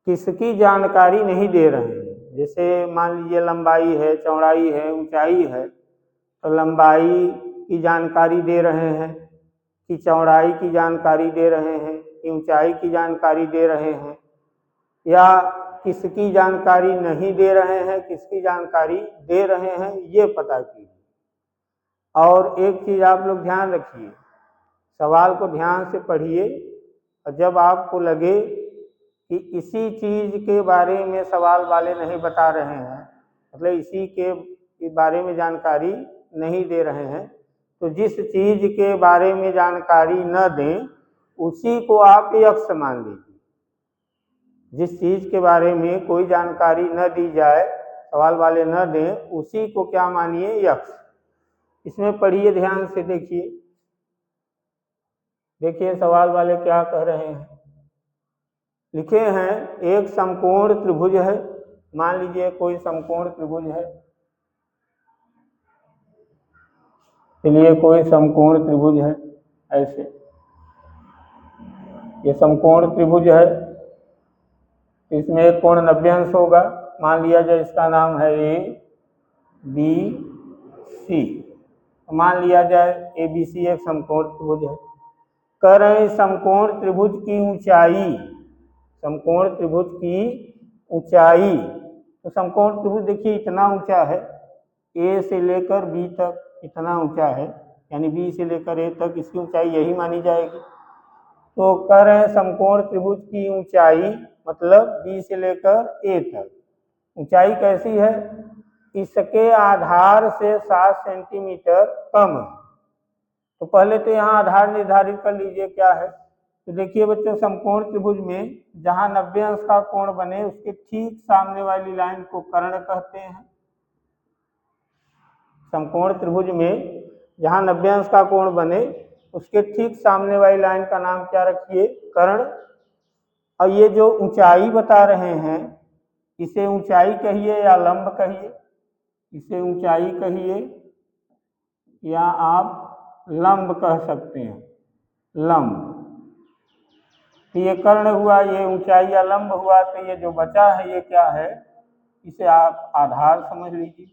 किसकी जानकारी नहीं दे रहे हैं। जैसे मान लीजिए लंबाई है, चौड़ाई है, ऊंचाई है, तो लंबाई की जानकारी दे रहे हैं कि चौड़ाई की जानकारी दे रहे हैं कि ऊंचाई की जानकारी दे रहे हैं, या किसकी जानकारी नहीं दे रहे हैं, किसकी जानकारी दे रहे हैं, ये पता कीजिए। और एक चीज़ आप लोग ध्यान रखिए, सवाल को ध्यान से पढ़िए और जब आपको लगे कि इसी चीज के बारे में सवाल वाले नहीं बता रहे हैं, मतलब इसी के बारे में जानकारी नहीं दे रहे हैं, तो जिस चीज के बारे में जानकारी न दें उसी को आप यक्ष मान लीजिए। जिस चीज के बारे में कोई जानकारी न दी जाए, सवाल वाले न दें, उसी को क्या मानिए? यक्ष। इसमें पढ़िए, ध्यान से देखिए। देखिए सवाल वाले क्या कह रहे हैं। लिखे हैं एक समकोण त्रिभुज है, मान लीजिए कोई समकोण त्रिभुज है, चलिए कोई समकोण त्रिभुज है, ऐसे ये समकोण त्रिभुज है, इसमें एक कोण 90 अंश होगा, मान लिया जाए इसका नाम है ए बी सी, मान लिया जाए ए बी सी एक समकोण त्रिभुज है। कह रहे हैं समकोण त्रिभुज की ऊंचाई, समकोण त्रिभुज की ऊंचाई, तो समकोण त्रिभुज देखिए इतना ऊंचा है, ए से लेकर बी तक इतना ऊंचा है, यानी बी से लेकर ए तक इसकी ऊंचाई यही मानी जाएगी। तो कह रहे हैं समकोण त्रिभुज की ऊंचाई मतलब बी से लेकर ए तक ऊंचाई कैसी है? इसके आधार से 7 सेंटीमीटर कम है। तो पहले तो यहाँ आधार निर्धारित कर लीजिए क्या है। तो देखिए बच्चों, समकोण त्रिभुज में जहाँ 90 अंश का कोण बने उसके ठीक सामने वाली लाइन को कर्ण कहते हैं। समकोण त्रिभुज में जहाँ 90 अंश का कोण बने उसके ठीक सामने वाली लाइन का नाम क्या रखिए? कर्ण। और ये जो ऊंचाई बता रहे हैं, इसे ऊंचाई कहिए या लंब कहिए? इसे ऊंचाई कहिए या आप लंब कह सकते हैं, लंब। तो ये कर्ण हुआ, ये ऊंचाई या लंब हुआ, तो ये जो बचा है ये क्या है? इसे आप आधार समझ लीजिए।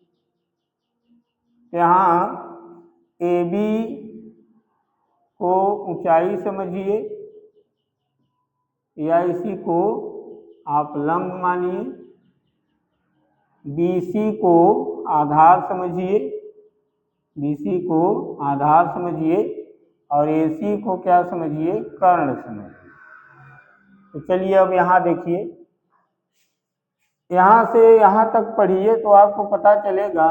यहाँ ए बी को ऊंचाई समझिए या इसी को आप लंब मानिए, BC को आधार समझिए, BC को आधार समझिए और AC को क्या समझिए? कर्ण समझिए। तो चलिए अब यहाँ देखिए, यहाँ से यहाँ तक पढ़िए तो आपको पता चलेगा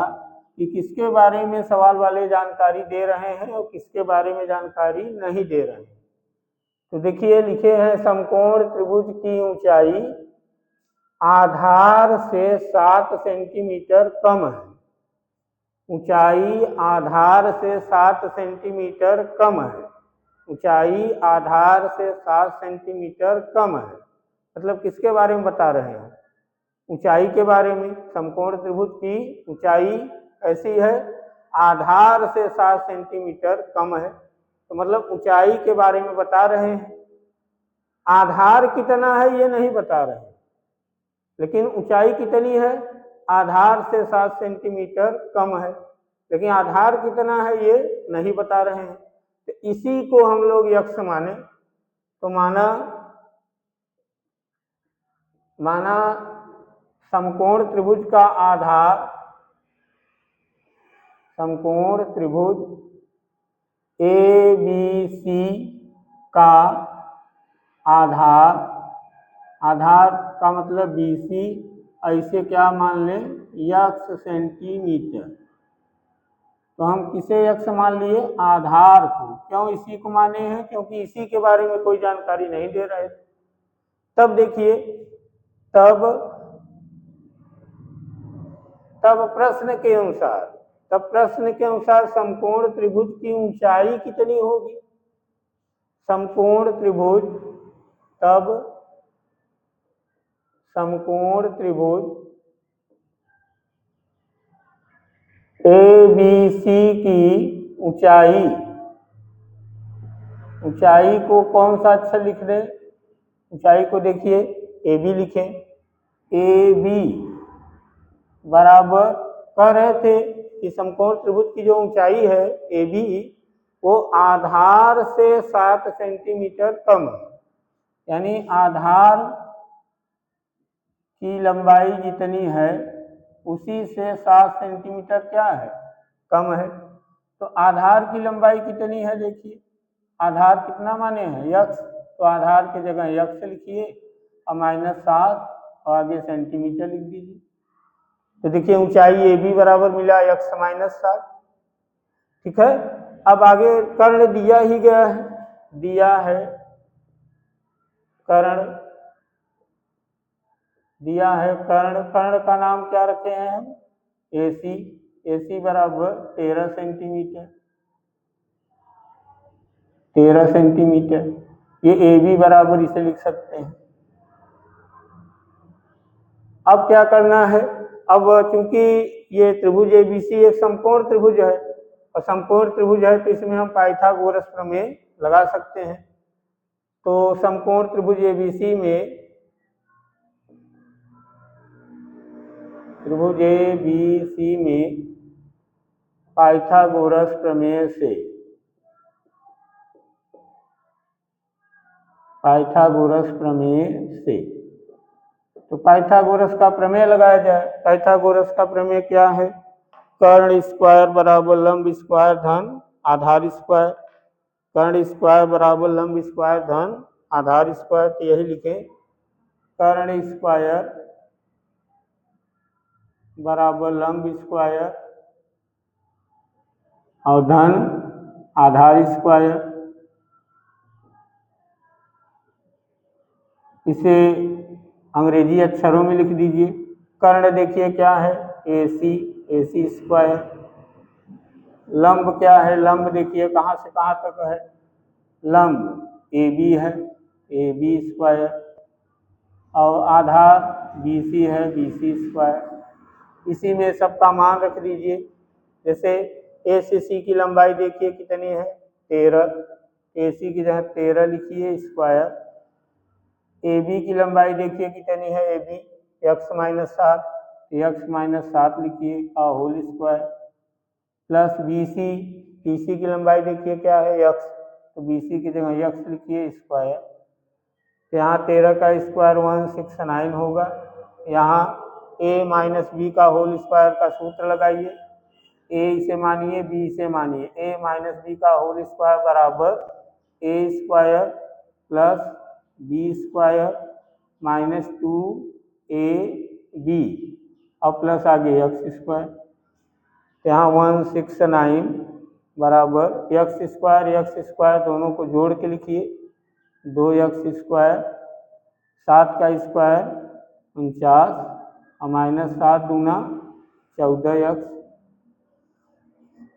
कि किसके बारे में सवाल वाले जानकारी दे रहे हैं और किसके बारे में जानकारी नहीं दे रहे हैं। तो देखिए लिखे हैं समकोण त्रिभुज की ऊंचाई आधार से 7 सेंटीमीटर कम है। ऊंचाई आधार से 7 सेंटीमीटर कम है। ऊंचाई आधार से 7 सेंटीमीटर कम है, मतलब किसके बारे में बता रहे हैं? ऊंचाई के बारे में। समकोण त्रिभुज की ऊंचाई ऐसी है, आधार से 7 सेंटीमीटर कम है, तो मतलब ऊंचाई के बारे में बता रहे हैं। आधार कितना है ये नहीं बता रहे हैं, लेकिन ऊंचाई कितनी है? आधार से 7 सेंटीमीटर कम है, लेकिन आधार कितना है ये नहीं बता रहे हैं। तो इसी को हम लोग यक्ष माने, तो माना समकोण त्रिभुज का आधार, समकोण त्रिभुज ABC का आधार, आधार का मतलब BC, ऐसे क्या मान लें? यक्ष सेंटीमीटर। तो हम किसे यक्ष मान लिए? आधार को। क्यों इसी को माने हैं? क्योंकि इसी के बारे में कोई जानकारी नहीं दे रहे थे। तब देखिए, तब प्रश्न के अनुसार समकोण त्रिभुज की ऊंचाई कितनी होगी? समकोण त्रिभुज, तब समकोण त्रिभुज ABC की ऊंचाई, ऊंचाई को कौन सा अक्षर लिख दें? ऊंचाई को देखिए AB लिखें। AB बराबर, कह रहे थे कि समकोण त्रिभुज की जो ऊंचाई है AB वो आधार से 7 सेंटीमीटर कम है, यानी आधार की लंबाई जितनी है उसी से 7 सेंटीमीटर क्या है? कम है। तो आधार की लंबाई कितनी है? देखिए आधार कितना माने हैं? यक्ष, तो आधार की जगह यक्ष लिखिए अब -7 और आगे सेंटीमीटर लिख दीजिए। तो देखिए ऊंचाई ए बी बराबर मिला x -7। ठीक है, अब आगे कर्ण दिया ही गया है, दिया है कर्ण, दिया है कर्ण। कर्ण का नाम क्या रखे हैं हम? AC। AC बराबर 13 सेंटीमीटर, 13 सेंटीमीटर। ये AB बराबर इसे लिख सकते हैं। अब क्या करना है? अब चूंकि ये त्रिभुज ABC एक समकोण त्रिभुज है, और समकोण त्रिभुज है तो इसमें हम पाइथागोरस प्रमेय लगा सकते हैं। तो समकोण त्रिभुज ABC में, त्रिभुज ABC में पाइथागोरस प्रमेय से, पाइथागोरस प्रमेय से, तो पाइथागोरस का प्रमेय लगाया जाए। पाइथागोरस का प्रमेय क्या है? कर्ण स्क्वायर बराबर लंब स्क्वायर धन आधार स्क्वायर। कर्ण स्क्वायर बराबर लंब स्क्वायर धन आधार स्क्वायर, तो यही लिखें, कर्ण स्क्वायर बराबर लंब स्क्वायर और धन आधार स्क्वायर। इसे अंग्रेजी अक्षरों में लिख दीजिए। कर्ण देखिए क्या है? AC, AC square. लंब क्या है? लंब देखिए कहाँ से कहाँ तक है? लंब AB है, AB स्क्वायर, और आधार BC है, BC स्क्वायर। इसी में सबका मान रख दीजिए। जैसे A से C की लंबाई देखिए कितनी है? 13। AC की जगह 13 लिखिए स्क्वायर। AB की लंबाई देखिए कितनी है? AB x -7, x -7 लिखिए का whole square, plus BC, BC की लंबाई देखिए क्या है? x, तो BC की जगह x लिखिए स्क्वायर। यहाँ 13 का स्क्वायर 169 होगा। यहाँ a - b का होल स्क्वायर का सूत्र लगाइए। a इसे मानिए, b इसे मानिए। a - b का होल स्क्वायर बराबर a square plus b square -2ab, और प्लस आगे x स्क्वायर। तो यहाँ 169 बराबर x स्क्वायर दोनों को जोड़ के लिखिए, 2x स्क्वायर, 7 का स्क्वायर 49 और -7 दूना 14x।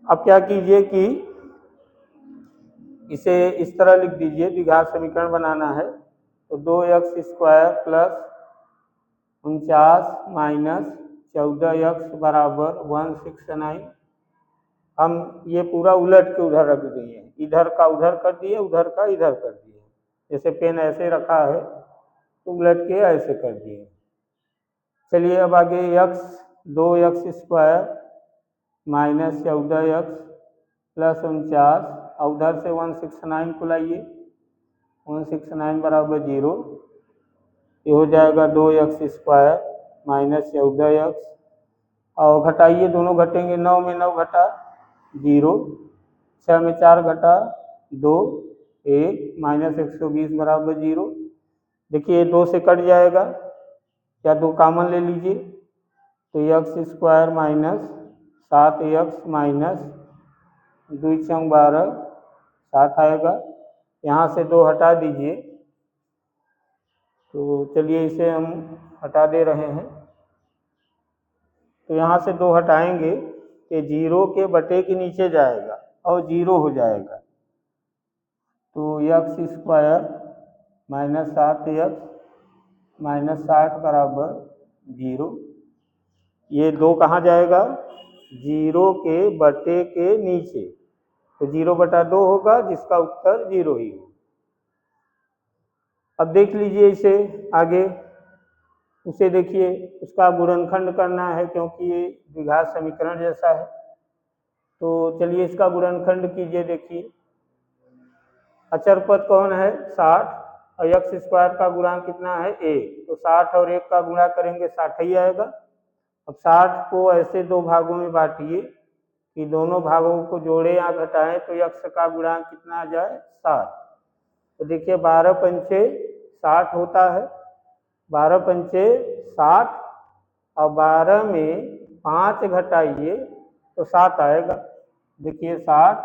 अब क्या कीजिए कि इसे इस तरह लिख दीजिए, द्विघात समीकरण बनाना है। तो 2x square plus 49 minus 14x बराबर 169। हम ये पूरा उलट के उधर रख दिए, इधर का उधर कर दिए, उधर का इधर कर दिए। जैसे पेन ऐसे रखा है तो उलट के ऐसे कर दिए। चलिए अब आगे x, 2x square minus 14x plus 49, और उधर से 169 को लाइए, 169 बराबर 0। ये हो जाएगा 2x स्क्वायर माइनस 14x, और घटाइए, दोनों घटेंगे, 9 में 9 घटा 0, 6 में 4 घटा 2, 1, माइनस 120 बराबर 0। देखिए 2 से कट जाएगा, या 2 कॉमन ले लीजिए, तो x square minus 7x minus 2 × 12 7 आएगा। यहाँ से 2 हटा दीजिए, तो चलिए इसे हम हटा दे रहे हैं। तो यहाँ से 2 हटाएंगे कि 0 के बटे के नीचे जाएगा और 0 हो जाएगा। तो x square minus 7x minus 60 बराबर 0। ये 2 कहाँ जाएगा? 0 के बटे के नीचे, तो 0/2 होगा, जिसका उत्तर 0 ही होगा। अब देख लीजिए इसे आगे, उसे देखिए, उसका गुणनखंड करना है क्योंकि ये द्विघात समीकरण जैसा है। तो चलिए इसका गुणनखंड कीजिए। देखिए अचर पद कौन है? 60, और x स्क्वायर का गुणांक कितना है? 1, तो 60 और 1 का गुणा करेंगे 60 ही आएगा। अब 60 को ऐसे 2 भागों में बांटिए कि दोनों भागों को जोड़े या घटाएं तो x का गुणांक कितना आ जाए? 7। तो देखिए 12 × 5 = 60 होता है। 12 पंचे 60 और 12 में 5 घटाइए तो 7 आएगा। देखिए 60,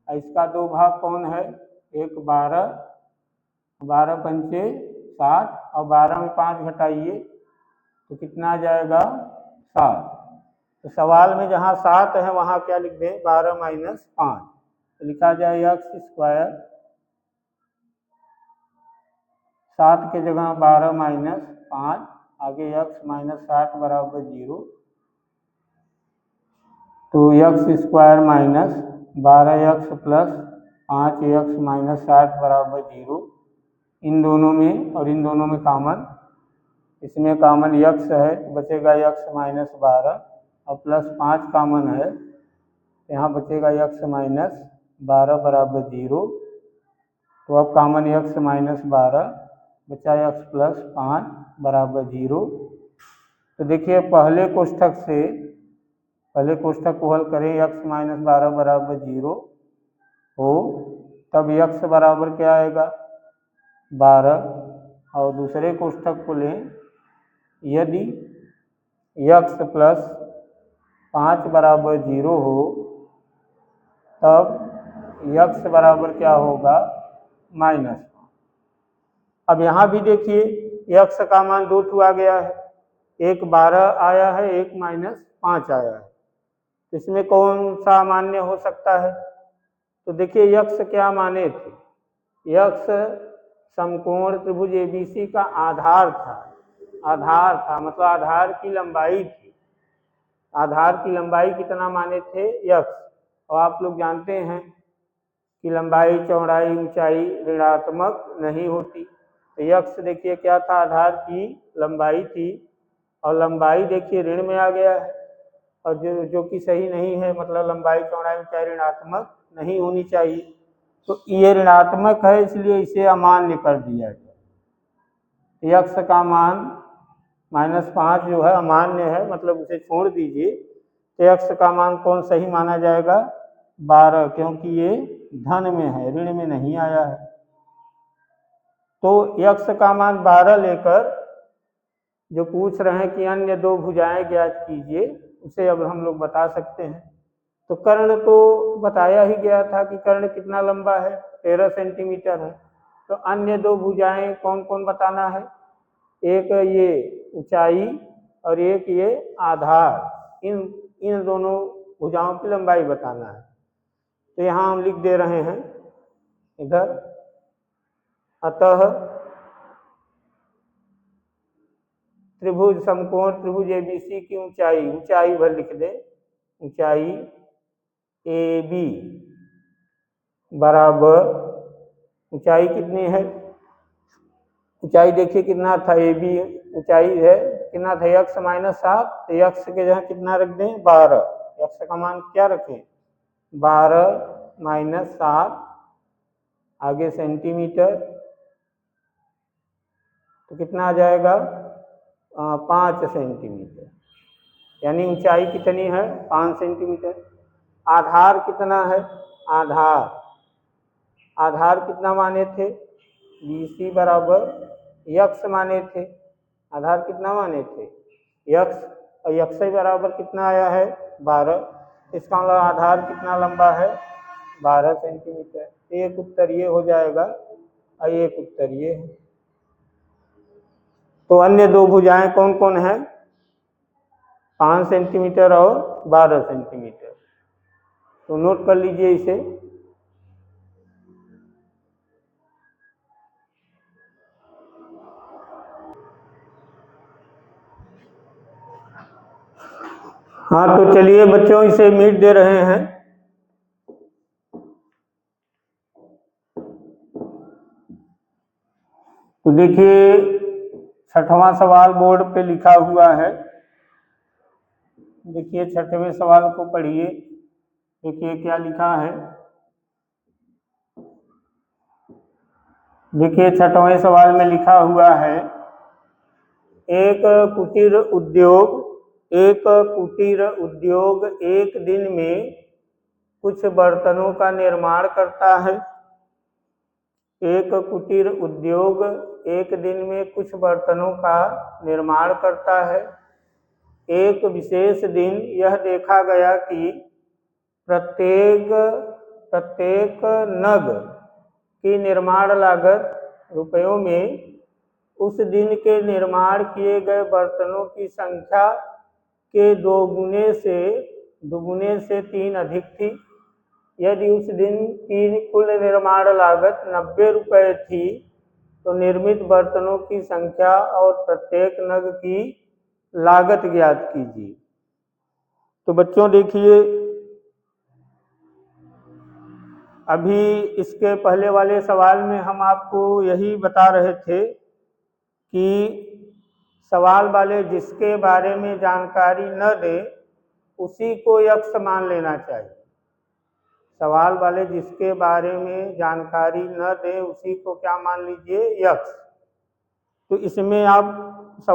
इसका 2 भाग कौन है, एक 12, 12 पंचे 60 और 12 में 5 घटाइए तो कितना आ जाएगा, 7। तो सवाल में जहाँ 7 है वहाँ क्या लिख दें, 12 माइनस 5, तो लिखा जाए x स्क्वायर, 7 के जगह 12 माइनस 5, आगे x माइनस 60 बराबर 0, तो x square minus 12x plus 5x minus 60 बराबर 0। इन दोनों में और इन दोनों में कॉमन, इसमें कॉमन x है तो बचेगा x माइनस 12 और प्लस 5 कॉमन है, यहाँ बचेगा x माइनस 12 बराबर 0। तो अब कॉमन x माइनस 12 बचा x प्लस 5 बराबर 0। तो देखिए पहले कोष्ठक को हल करें, x माइनस 12 बराबर 0 हो तब x बराबर क्या आएगा, 12, और दूसरे कोष्ठक को लें, यदि x प्लस 5 बराबर 0 हो तब x बराबर क्या होगा, -5। अब यहाँ भी देखिए x का मान 2 आ गया है, एक 12 आया है, एक -5 आया है, इसमें कौन सा मान्य हो सकता है। तो देखिए x क्या माने थे, x समकोण त्रिभुज ABC का आधार था, मतलब आधार की लंबाई थी। आधार की लंबाई कितना माने थे, x, और आप लोग जानते हैं कि लंबाई चौड़ाई ऊंचाई ऋणात्मक नहीं होती। तो x देखिए क्या था, आधार की लंबाई थी, और लंबाई देखिए ऋण में आ गया है, और जो कि सही नहीं है, मतलब लंबाई चौड़ाई ऊंचाई ऋणात्मक नहीं होनी चाहिए, तो ये ऋणात्मक है इसलिए इसे अमान्य कर दिया गया। x का मान -5 जो है अमान्य है, मतलब उसे छोड़ दीजिए, तो x का मान कौन सही माना जाएगा, 12, क्योंकि ये धन में है, ऋण में नहीं आया है। तो x का मान 12 लेकर जो पूछ रहे हैं कि अन्य 2 भुजाएं ज्ञात कीजिए, उसे अब हम लोग बता सकते हैं। तो कर्ण तो बताया ही गया था कि कर्ण कितना लंबा है, 13 सेंटीमीटर है। तो अन्य 2 भुजाएं कौन कौन बताना है, एक ये ऊंचाई और एक ये आधार, इन दोनों भुजाओं की लंबाई बताना है। तो यहाँ हम लिख दे रहे हैं इधर, अतः त्रिभुज समकोण त्रिभुज ABC की ऊंचाई भर लिख दे, ऊंचाई AB बराबर, ऊंचाई कितनी है, ऊंचाई देखिए कितना था, AB ऊंचाई है कितना था, x माइनस 7, तो x के जगह कितना रख दें, 12, x का मान क्या रखें, 12 माइनस 7, आगे सेंटीमीटर, तो कितना आ जाएगा, 5 सेंटीमीटर, यानी ऊंचाई कितनी है, 5 सेंटीमीटर। आधार कितना है, आधार कितना माने थे, BC बराबर x माने थे, आधार कितना माने थे, x, और x बराबर कितना आया है, 12, इसका मतलब आधार कितना लंबा है, 12 सेंटीमीटर। एक उत्तर ये हो जाएगा और एक उत्तर ये है। तो अन्य 2 भुजाएं कौन कौन है, 5 सेंटीमीटर और 12 सेंटीमीटर। तो नोट कर लीजिए इसे। हाँ तो चलिए बच्चों इसे मिट दे रहे हैं। तो देखिए 6वां सवाल बोर्ड पे लिखा हुआ है, देखिए 6वें सवाल को पढ़िए, देखिए क्या लिखा है। देखिए 6वें सवाल में लिखा हुआ है, एक कुटीर उद्योग एक दिन में कुछ बर्तनों का निर्माण करता है। एक कुटीर उद्योग एक दिन में कुछ बर्तनों का निर्माण करता है। एक विशेष दिन यह देखा गया कि प्रत्येक नग की निर्माण लागत रुपयों में उस दिन के निर्माण किए गए बर्तनों की संख्या के दोगुने से 3 अधिक थी। यदि उस दिन की कुल निर्माण लागत 90 रुपये थी तो निर्मित बर्तनों की संख्या और प्रत्येक नग की लागत ज्ञात कीजिए। तो बच्चों देखिए, अभी इसके पहले वाले सवाल में हम आपको यही बता रहे थे कि सवाल वाले जिसके बारे में जानकारी न दे उसी को यक्ष मान लेना चाहिए। सवाल वाले जिसके बारे में जानकारी न दे उसी को क्या मान लीजिए, यक्ष। तो इसमें आप इस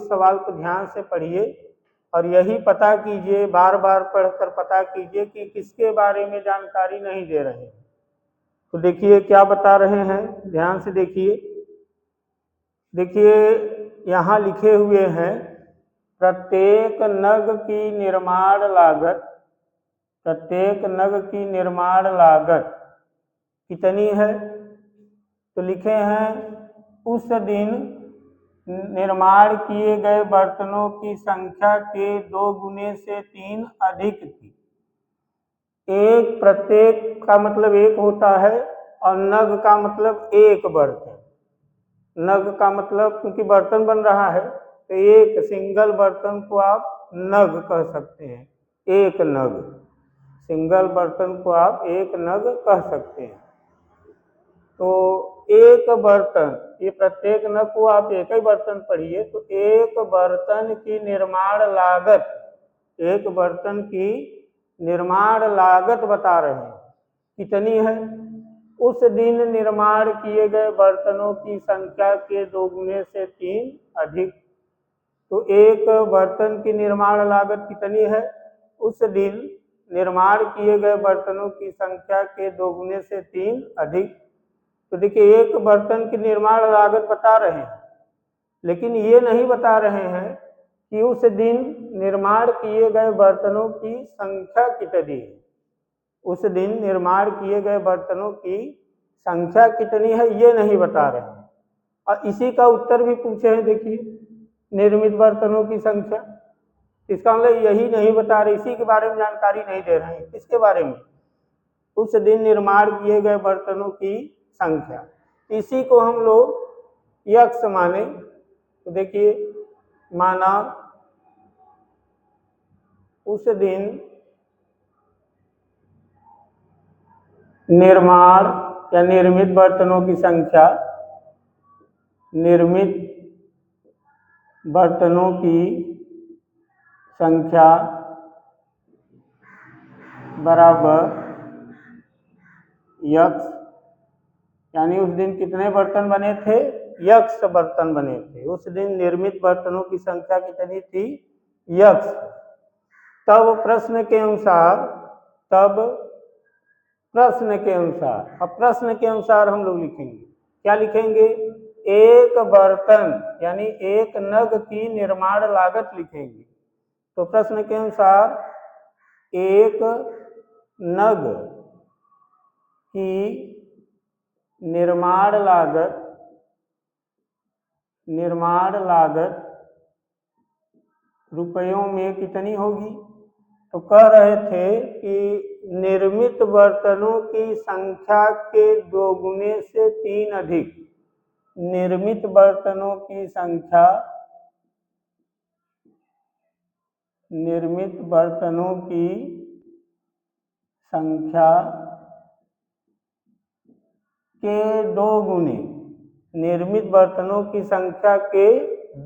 सवाल को ध्यान से पढ़िए और यही पता कीजिए, बार बार पढ़कर पता कीजिए कि किसके बारे में जानकारी नहीं दे रहे हैं। तो देखिए क्या बता रहे हैं, ध्यान से देखिए। देखिए यहाँ लिखे हुए हैं प्रत्येक नग की निर्माण लागत कितनी है। तो लिखे हैं उस दिन निर्माण किए गए बर्तनों की संख्या के 2 गुने से 3 अधिक थी। एक प्रत्येक का मतलब एक होता है और नग का मतलब एक बर्तन। नग का मतलब क्योंकि बर्तन बन रहा है तो एक सिंगल बर्तन को आप नग कह सकते हैं, एक नग। सिंगल बर्तन को आप एक नग कह सकते हैं। तो एक बर्तन, ये प्रत्येक नग को आप एक ही बर्तन पढ़िए। तो एक बर्तन की निर्माण लागत बता रहे हैं कितनी है। उस दिन निर्माण किए गए बर्तनों की संख्या के 2 गुने से 3 अधिक। तो एक बर्तन की निर्माण लागत कितनी है, उस दिन निर्माण किए गए बर्तनों की संख्या के 2 गुने से 3 अधिक। तो देखिए एक बर्तन की निर्माण लागत बता रहे हैं, लेकिन ये नहीं बता रहे हैं कि उस दिन निर्माण किए गए बर्तनों की संख्या कितनी है। उस दिन निर्माण किए गए बर्तनों की संख्या कितनी है ये नहीं बता रहे हैं। और इसी का उत्तर भी पूछे हैं, देखिए निर्मित बर्तनों की संख्या। इसका मतलब यही नहीं बता रहे, इसी के बारे में जानकारी नहीं दे रहे हैं। किसके बारे में, उस दिन निर्माण किए गए बर्तनों की संख्या। इसी को हम लोग यक्ष माने। तो देखिए माना उस दिन निर्माण या निर्मित बर्तनों की संख्या, निर्मित बर्तनों की संख्या बराबर यक्ष। यानी उस दिन कितने बर्तन बने थे, यक्ष बर्तन बने थे। उस दिन निर्मित बर्तनों की संख्या कितनी थी, यक्ष। तब प्रश्न के अनुसार अब प्रश्न के अनुसार हम लोग लिखेंगे। क्या लिखेंगे, एक बर्तन यानी एक नग की निर्माण लागत लिखेंगे। तो प्रश्न के अनुसार एक नग की निर्माण लागत रुपयों में कितनी होगी। तो कह रहे थे कि निर्मित बर्तनों की संख्या के 2 गुने से 3 अधिक। निर्मित बर्तनों की संख्या के 2 गुने, निर्मित बर्तनों की संख्या के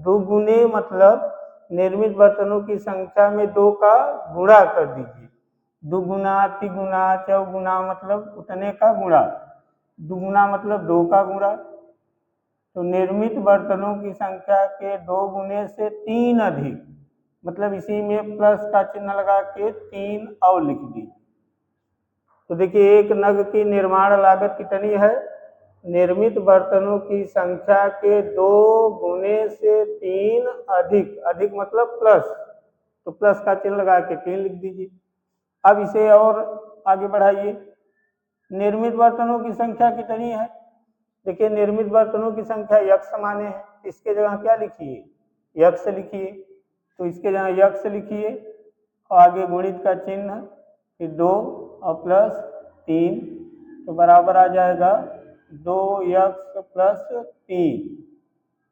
2 गुने मतलब निर्मित बर्तनों की संख्या में 2 का गुणा कर दीजिए। दुगुना, तिगुना, चौगुना मतलब उतने का गुणा, दुगुना मतलब 2 का गुणा। तो निर्मित बर्तनों की संख्या के 2 गुने से 3 अधिक, मतलब इसी में प्लस का चिन्ह लगा के 3 और लिख दी। तो देखिए एक नग की निर्माण लागत कितनी है, निर्मित बर्तनों की संख्या के 2 गुने से 3 अधिक, अधिक मतलब प्लस, तो प्लस का चिन्ह लगा के 3 लिख दीजिए। अब इसे और आगे बढ़ाइए। निर्मित बर्तनों की संख्या कितनी है? देखिए निर्मित बर्तनों की संख्या यक्ष माने है, इसके जगह क्या लिखिए? यक्ष लिखिए। तो इसके जगह यक्ष लिखिए और आगे गुणित का चिन्ह, फिर 2 और प्लस 3, तो बराबर आ जाएगा 2 यक्ष प्लस 3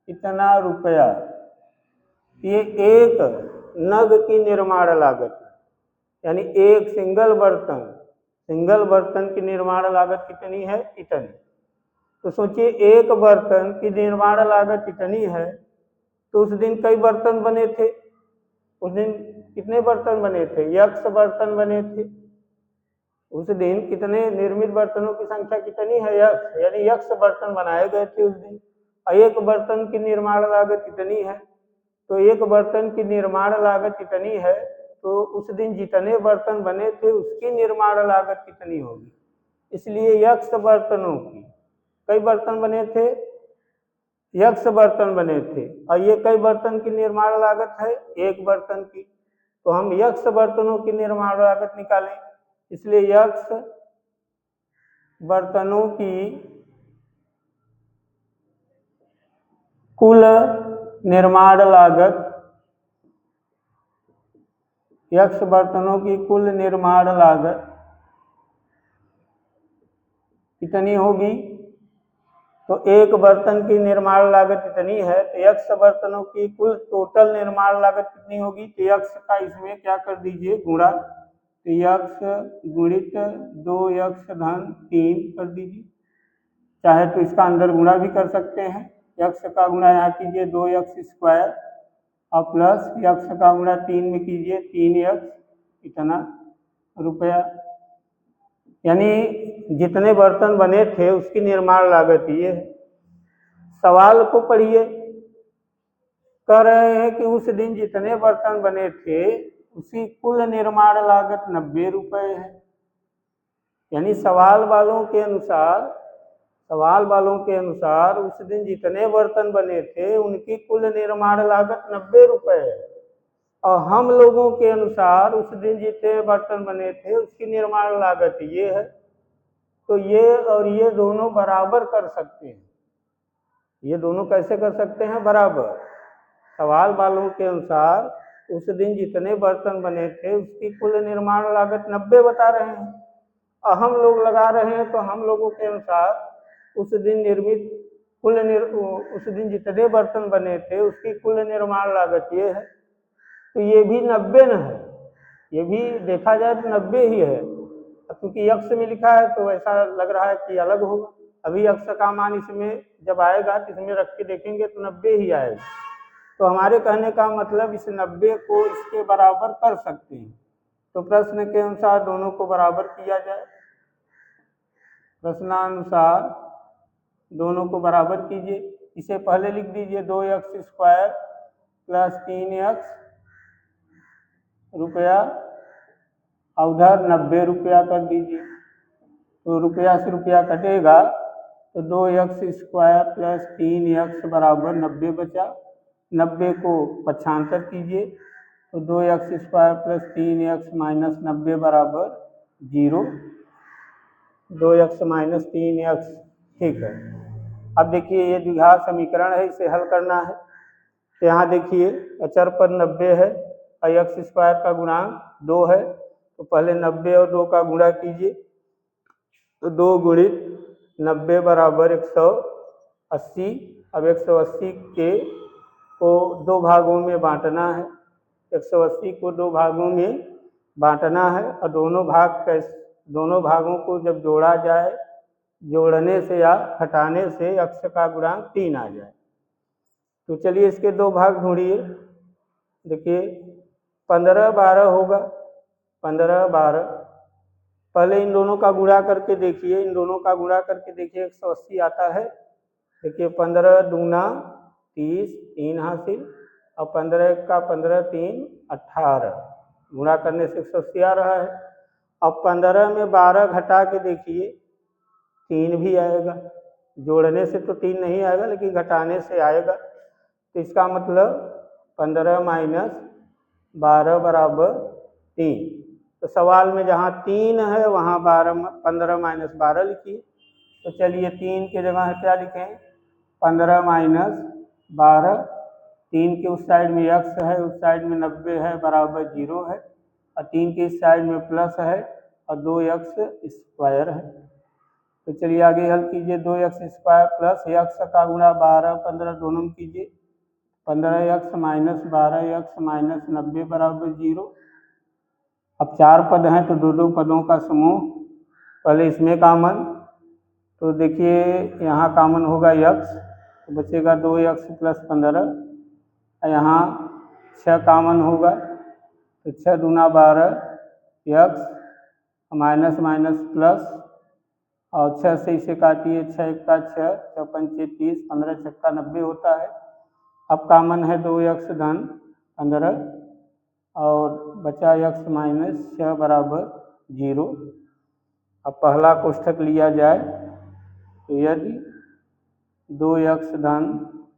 इतना रुपया। ये एक नग की निर्माण लागत, यानी एक सिंगल बर्तन की निर्माण लागत कितनी है? इतनी। तो सोचिए एक बर्तन की निर्माण लागत इतनी है, तो उस दिन कई बर्तन बने थे? उस दिन कितने बर्तन बने थे? यक्ष बर्तन बने थे। उस दिन कितने निर्मित बर्तनों की संख्या कितनी है? यक्ष, यानी यक्ष बर्तन बनाए गए थे उस दिन। और एक बर्तन की निर्माण लागत इतनी है, तो एक बर्तन की निर्माण लागत इतनी है, तो उस दिन जितने बर्तन बने थे उसकी निर्माण लागत कितनी होगी? इसलिए यक्ष बर्तनों की, कई बर्तन बने थे? यक्ष बर्तन बने थे। और ये कई बर्तन की निर्माण लागत है? एक बर्तन की। तो हम यक्ष बर्तनों की निर्माण लागत निकालें, इसलिए यक्ष बर्तनों की कुल निर्माण लागत, यक्ष बर्तनों की कुल निर्माण लागत कितनी होगी? तो एक बर्तन की निर्माण लागत इतनी है, तो यक्ष बर्तनों की कुल टोटल निर्माण लागत कितनी होगी? तो यक्ष का इसमें क्या कर दीजिए? गुणा। तो यक्ष गुणित 2 यक्ष धन 3 कर दीजिए। चाहे तो इसका अंदर गुणा भी कर सकते हैं। यक्ष का गुणा यहाँ कीजिए 2 यक्ष स्क्वायर और प्लस यक्ष का गुणा 3 में कीजिए 3 यक्ष इतना रुपया। यानी जितने बर्तन बने थे उसकी निर्माण लागत ये है। सवाल को पढ़िए, कह रहे हैं कि उस दिन जितने बर्तन बने थे उसकी कुल निर्माण लागत 90 रुपये है। यानी सवाल वालों के अनुसार उस दिन जितने बर्तन बने थे उनकी कुल निर्माण लागत 90 रुपये है, और हम लोगों के अनुसार उस दिन जितने बर्तन बने थे उसकी निर्माण लागत ये है। तो ये और ये दोनों बराबर कर सकते हैं। ये दोनों कैसे कर सकते हैं? बराबर। सवाल वालों के अनुसार उस दिन जितने बर्तन बने थे उसकी कुल निर्माण लागत 90 बता रहे हैं, और हम लोग लगा रहे हैं, तो हम लोगों के अनुसार उस दिन जितने बर्तन बने थे उसकी कुल निर्माण लागत ये है। तो ये भी 90 न है, ये भी देखा जाए तो 90 ही है, क्योंकि यक्ष में लिखा है तो ऐसा लग रहा है कि अलग होगा। अभी यक्ष का मान इसमें जब आएगा तो इसमें रख के देखेंगे तो 90 ही आएगा। तो हमारे कहने का मतलब इस 90 को इसके बराबर कर सकते हैं। तो प्रश्न के अनुसार दोनों को बराबर किया जाए। प्रश्नानुसार दोनों को बराबर कीजिए। इसे पहले लिख दीजिए 2 यक्ष स्क्वायर प्लस 3 यक्ष रुपया, उधर 90 रुपया कर दीजिए। तो रुपया से रुपया कटेगा तो 2 यक्ष स्क्वायर प्लस 3 यक्ष बराबर 90 बचा। 90 को पक्षांतर कीजिए तो 2 यक्ष स्क्वायर प्लस 3 यक्ष माइनस 90 बराबर 0। 2 यक्ष माइनस 3 यक्ष, ठीक है। अब देखिए ये द्विघात समीकरण है, इसे हल करना है। तो यहाँ देखिए अचर पद 90 है और यक्ष स्क्वायर का गुणांक 2 है, तो पहले 90 और 2 का गुणा कीजिए। तो 2 गुणित 90 बराबर 180। अब 180 को 2 भागों में बांटना है। 180 को 2 भागों में बांटना है, और दोनों भागों को जब जोड़ा जाए, जोड़ने से या हटाने से अक्ष का गुणांक 3 आ जाए। तो चलिए इसके 2 भाग ढूंढिए। देखिए 15 12 होगा, 15 12। पहले इन दोनों का गुणा करके देखिए, 180 आता है। देखिए 15 दूना 30, 3 हासिल, और 15 का 15 3 18, गुणा करने से 180 आ रहा है। अब 15 में 12 घटा के देखिए 3 भी आएगा। जोड़ने से तो 3 नहीं आएगा, लेकिन घटाने से आएगा। तो इसका मतलब 15 माइनस 12 बराबर 3। तो सवाल में जहाँ 3 है वहाँ 15 माइनस 12 लिखिए। तो चलिए 3 की जगह क्या लिखें, 15 माइनस 12। 3 के उस साइड में x है, उस साइड में 90 है, बराबर 0 है, और 3 के इस साइड में प्लस है और 2x स्क्वायर है। तो चलिए आगे हल कीजिए। 2x स्क्वायर प्लस x का गुणा 12 15 दोनों में कीजिए। 15x माइनस 12x माइनस 90 बराबर 0। अब 4 पद हैं तो 2 पदों का समूह। पहले इसमें कामन, तो देखिए यहाँ कामन होगा x, तो बचेगा 2x प्लस 15। यहाँ 6 कामन होगा, तो 6 दूना 12 x माइनस माइनस प्लस, और 6 से इसे काटिए, 6 का 6, 6 पंचे 30, 15 छक्का 90 होता है। अब कामन है 2x धन 15 और बचा x माइनस 6 बराबर 0। अब पहला कोष्ठक लिया जाए तो यदि 2x धन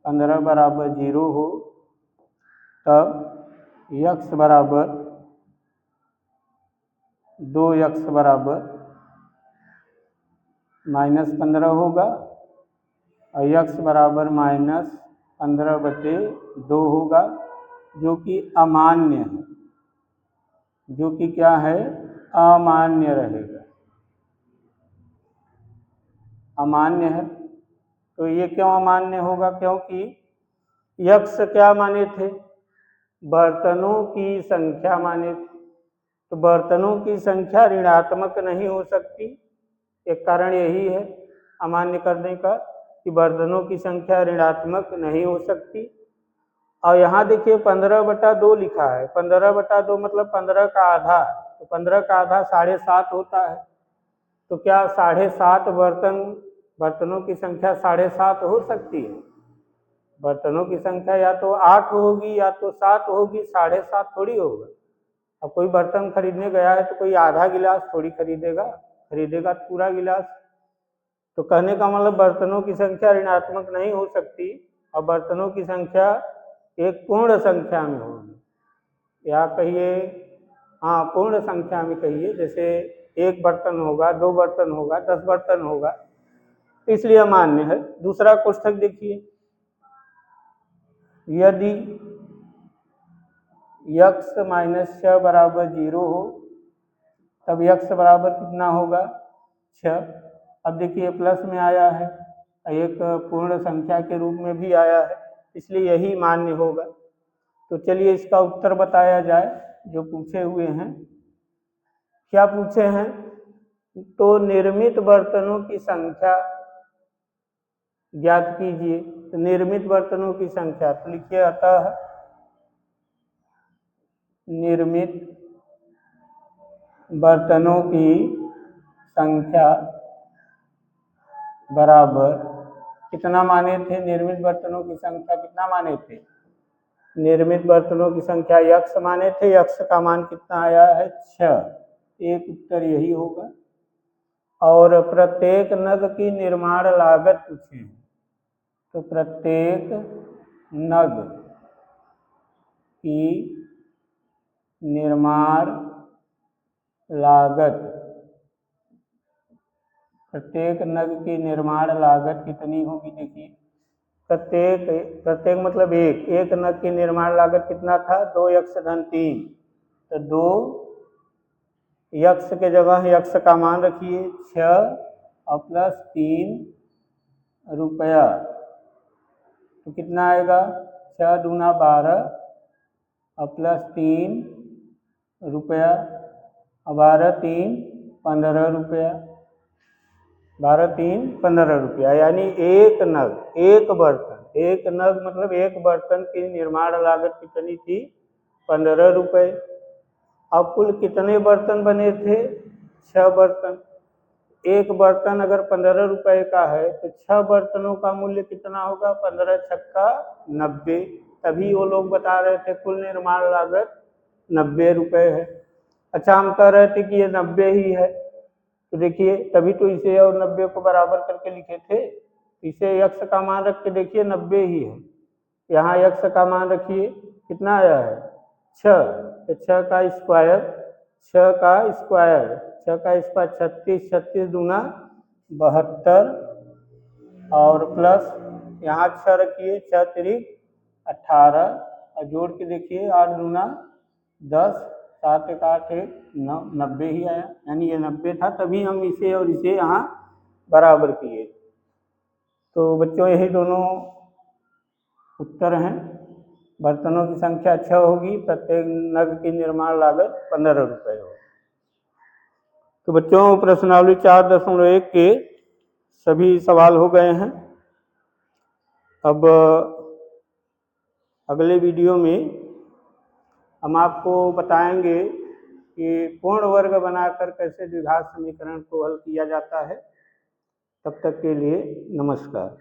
15 बराबर 0 हो तब x बराबर 2x बराबर माइनस 15 होगा और x बराबर माइनस 15/2 होगा, जो कि अमान्य है, जो कि क्या है, अमान्य रहेगा, अमान्य है। तो ये क्यों अमान्य होगा, क्योंकि x क्या माने थे, बर्तनों की संख्या माने थे। तो बर्तनों की संख्या ऋणात्मक नहीं हो सकती, एक कारण यही है अमान्य करने का कि बर्तनों की संख्या ऋणात्मक नहीं हो सकती। और यहाँ देखिए 15/2 लिखा है, 15/2 मतलब 15 का आधा, तो 15 का आधा 7.5 होता है। तो क्या 7.5 बर्तनों की संख्या 7.5 हो सकती है? बर्तनों की संख्या या तो 8 होगी या तो 7 होगी, 7.5 थोड़ी होगा। अब कोई बर्तन खरीदने गया है तो कोई आधा गिलास थोड़ी खरीदेगा पूरा गिलास। तो कहने का मतलब बर्तनों की संख्या ऋणात्मक नहीं हो सकती और बर्तनों की संख्या एक पूर्ण संख्या में होगी, या कहिए हाँ पूर्ण संख्या में कहिए, जैसे 1 बर्तन होगा, 2 बर्तन होगा, 10 बर्तन होगा, इसलिए मान्य है। दूसरा कोष्ठक देखिए, यदि x माइनस 6 बराबर 0 हो तब x बराबर कितना होगा, 6। अब देखिए प्लस में आया है, एक पूर्ण संख्या के रूप में भी आया है, इसलिए यही मान्य होगा। तो चलिए इसका उत्तर बताया जाए जो पूछे हुए हैं। क्या पूछे हैं, तो निर्मित बर्तनों की संख्या ज्ञात कीजिए। तो निर्मित बर्तनों की संख्या, तो लिखिए अतः निर्मित बर्तनों की संख्या बराबर कितना माने थे, निर्मित बर्तनों की संख्या कितना माने थे, निर्मित बर्तनों की संख्या x माने थे, x का मान कितना आया है, 6। एक उत्तर यही होगा। और प्रत्येक नग की निर्माण लागत पूछे, तो प्रत्येक नग की निर्माण लागत, प्रत्येक नग की निर्माण लागत कितनी होगी, देखिए प्रत्येक मतलब एक नग की निर्माण लागत कितना था, 2x धन 3। तो 2x के जगह x का मान रखिए 6 और प्लस 3 रुपया, तो कितना आएगा, 6 दूना 12 और प्लस 3 रुपया, 12 3 15 रुपया, 12 3 15 रुपया, यानी एक नग मतलब एक बर्तन की निर्माण लागत कितनी थी, 15 रुपये। अब कुल कितने बर्तन बने थे, 6 बर्तन। एक बर्तन अगर 15 रुपये का है तो 6 बर्तनों का मूल्य कितना होगा, 15 छक्का 90। तभी वो लोग बता रहे थे कुल निर्माण लागत 90 रुपये है। अच्छा हम कह रहे थे कि ये 90 ही है, तो देखिए तभी तो इसे और 90 को बराबर करके लिखे थे। इसे यक्स का मान रख के देखिए 90 ही है। यहाँ यक्स का मान रखिए, कितना आया है 6, तो 6 का स्क्वायर 6 का स्क्वायर 6 का स्क्वायर 36, 36 दूना 72 और प्लस यहाँ 6 रखिए 6 तिरिक 18 और जोड़ के देखिए 8 दूना 10, 7 एक 8 एक 9, 90 ही आया। यानी ये 90 था, तभी हम इसे और इसे यहाँ बराबर किए। तो बच्चों यही दोनों उत्तर हैं। बर्तनों की संख्या 6 होगी, प्रत्येक नग की निर्माण लागत 15 रुपये हो। तो बच्चों प्रश्नावली 4.1 के सभी सवाल हो गए हैं। अब अगले वीडियो में हम आपको बताएंगे कि पूर्ण वर्ग बनाकर कैसे द्विघात समीकरण को हल किया जाता है। तब तक के लिए नमस्कार।